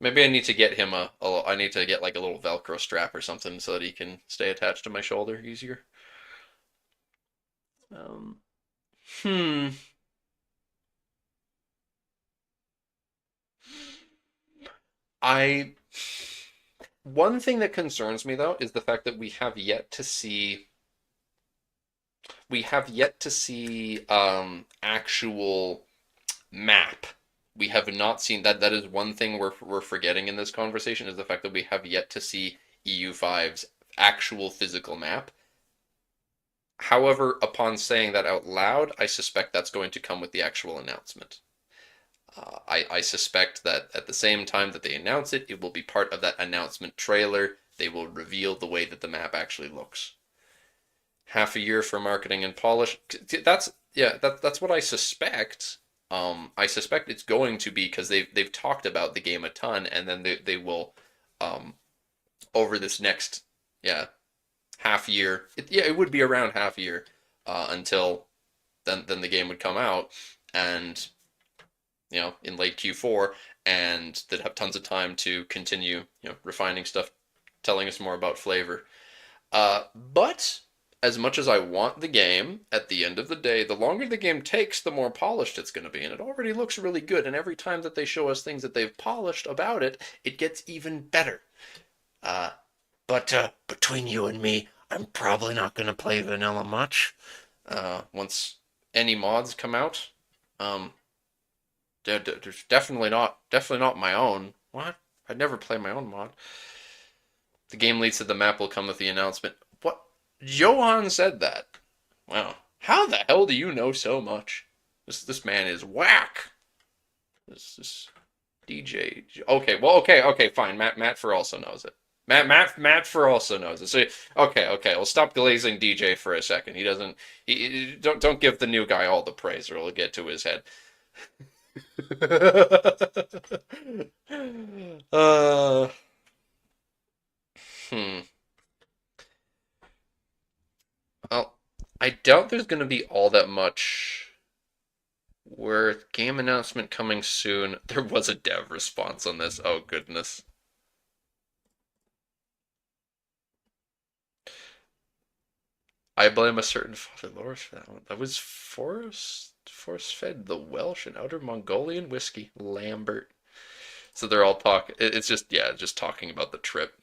Maybe I need to get him I need to get like a little Velcro strap or something so that he can stay attached to my shoulder easier. Um, hmm. I One thing that concerns me though is the fact that we have yet to see actual map. We have not seen that. That is one thing we're forgetting in this conversation is the fact that we have yet to see EU5's actual physical map. However, upon saying that out loud, I suspect that's going to come with the actual announcement. I suspect that at the same time that they announce it, it will be part of that announcement trailer. They will reveal the way that the map actually looks. Half a year for marketing and polish. That's what I suspect. I suspect it's going to be because they've talked about the game a ton, and then they will um, over this next half year. It would be around half a year until then the game would come out, and in late Q4, and they'd have tons of time to continue refining stuff, telling us more about flavor. But as much as I want the game, at the end of the day, the longer the game takes, the more polished it's going to be. And it already looks really good. And every time that they show us things that they've polished about it, it gets even better. Uh, but between you and me, I'm probably not going to play vanilla much. Once any mods come out, um, there's definitely not my own. What? I'd never play my own mod. The game lead said the map will come with the announcement. What? Johan said that. Wow. How the hell do you know so much? This man is whack. This DJ. Okay, well, okay, fine. Matt for also knows it. Matt for also knows it. So okay. Well, stop glazing DJ for a second. He doesn't. Don't give the new guy all the praise, or it'll get to his head. uh. Hmm. Well, I doubt there's going to be all that much. Where game announcement coming soon. There was a dev response on this. Oh, goodness. I blame a certain Father Loris for that one. That was force-fed the Welsh and Outer Mongolian whiskey. Lambert. So they're all talking. It's just talking about the trip.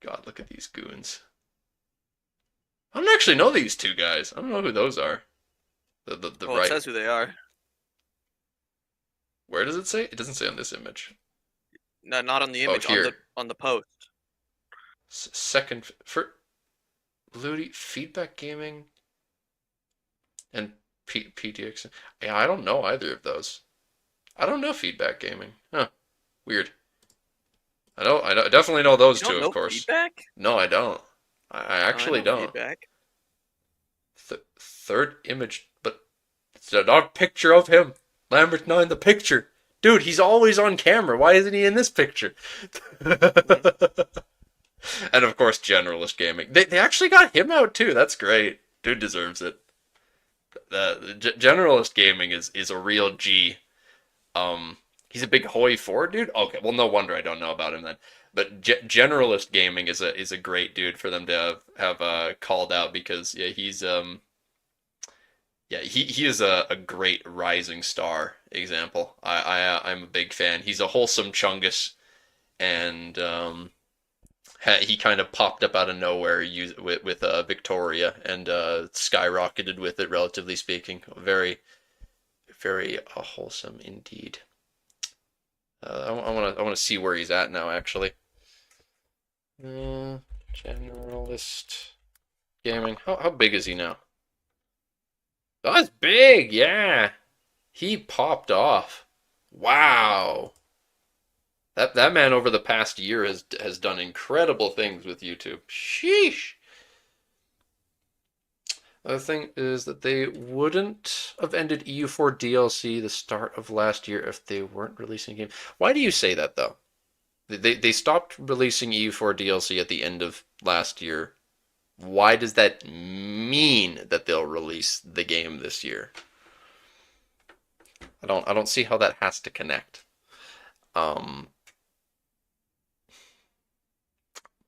God, look at these goons. I don't actually know these two guys. I don't know who those are. The Well, it right. says who they are. Where does it say? It doesn't say on this image. No, not on the Oh, image. here. On the post. Second for Ludi Feedback Gaming and PTX. Yeah, I don't know either of those. I don't know Feedback Gaming. Huh. Weird. I definitely know those You two, don't of know course. feedback? No, I don't. I I actually know don't. feedback. Third image, but it's not a picture of him. Lambert 9, the picture. Dude, he's always on camera. Why isn't he in this picture? And of course, Generalist Gaming. They actually got him out too. That's great. Dude deserves it. Generalist Gaming is a real G. He's a big Hoi 4 dude. Okay, well, no wonder I don't know about him then. But Generalist Gaming is a great dude for them to have called out because he is a great rising star example. I'm a big fan. He's a wholesome chungus, and he kind of popped up out of nowhere with Victoria and skyrocketed with it, relatively speaking. Very, very wholesome indeed. I want to see where he's at now, actually. Generalist Gaming. How big is he now? Oh, that's big, yeah. He popped off. Wow. That man over the past year has done incredible things with YouTube. Sheesh. The thing is that they wouldn't have ended EU4 DLC the start of last year if they weren't releasing a game. Why do you say that though? They stopped releasing EU4 DLC at the end of last year. Why does that mean that they'll release the game this year? I don't see how that has to connect. Um,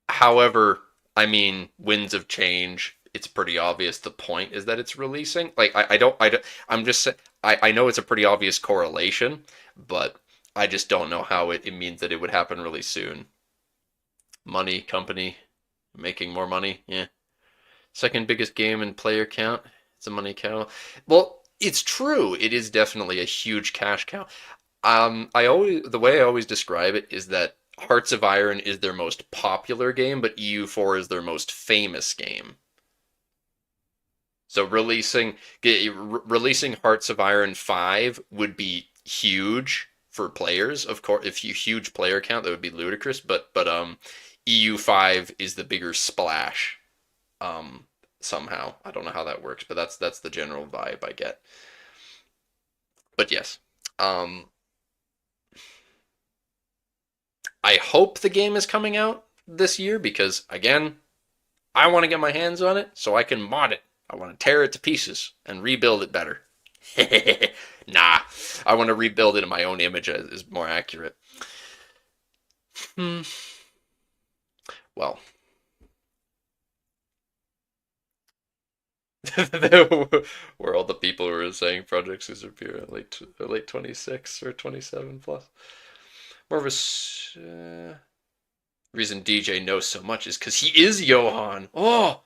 However, I mean, Winds of Change. It's pretty obvious. The point is that it's releasing. Like I'm just saying. I know it's a pretty obvious correlation, but I just don't know how it means that it would happen really soon. Money, company, making more money. Yeah. Second biggest game in player count. It's a money cow. Well, it's true. It is definitely a huge cash cow. The way I always describe it is that Hearts of Iron is their most popular game, but EU4 is their most famous game. So releasing Hearts of Iron 5 would be huge for players. Of course, if you huge player count, that would be ludicrous. But EU5 is the bigger splash. Somehow I don't know how that works, but that's the general vibe I get. But yes, I hope the game is coming out this year because, again, I want to get my hands on it so I can mod it. I want to tear it to pieces and rebuild it better. Nah, I want to rebuild it in my own image is more accurate. Well, where all the people who are saying projects disappear at late 26 or 27 plus. More of a reason DJ knows so much is because he is Johan. Oh,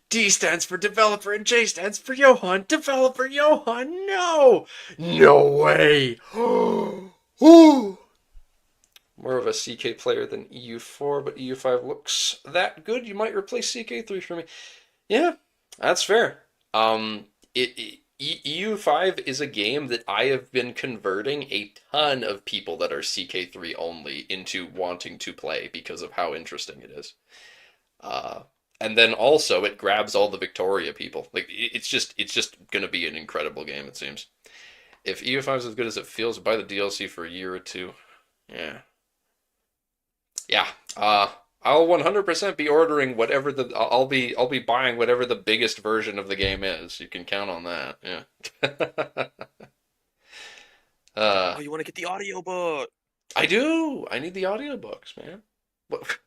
D stands for developer and J stands for Johan. Developer Johan. No, no way. Ooh. More of a CK player than EU4, but EU5 looks that good. You might replace CK3 for me. Yeah, that's fair. EU5 is a game that I have been converting a ton of people that are CK3 only into wanting to play because of how interesting it is. And then also it grabs all the Victoria people. Like it's just gonna be an incredible game, it seems. If EU5 is as good as it feels, buy the DLC for a year or two. Yeah. Yeah. I'll 100% be ordering whatever I'll be buying whatever the biggest version of the game is. You can count on that. Yeah. Oh, you want to get the audiobook? I do. I need the audiobooks, man. Of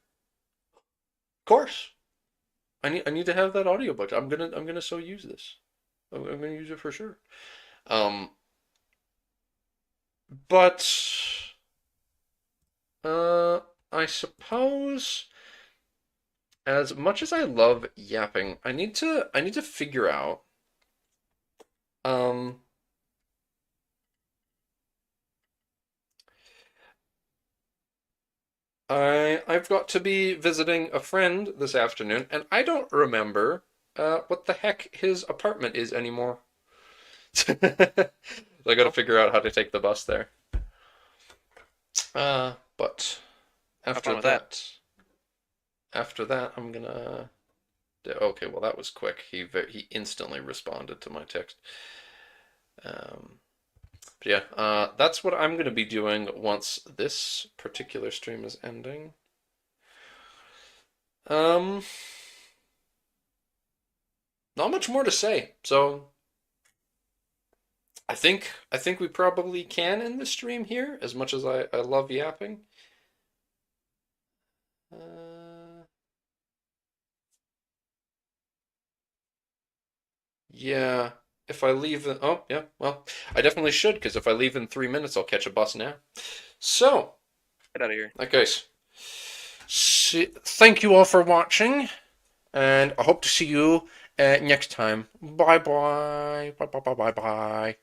course. I need to have that audiobook. I'm gonna so use this. I'm gonna use it for sure. Um but I suppose as much as I love yapping, I need to figure out um I've got to be visiting a friend this afternoon, and I don't remember what the heck his apartment is anymore. So I got to figure out how to take the bus there. But after that, I'm gonna. Okay, well that was quick. He instantly responded to my text. But yeah, that's what I'm gonna be doing once this particular stream is ending. Not much more to say. So I think we probably can end the stream here, as much as I love yapping. Yeah, if I leave oh yeah, well, I definitely should, because if I leave in 3 minutes, I'll catch a bus now. So, Get out of here. okay, guys, thank you all for watching, and I hope to see you next time. Bye bye. Bye bye bye bye bye.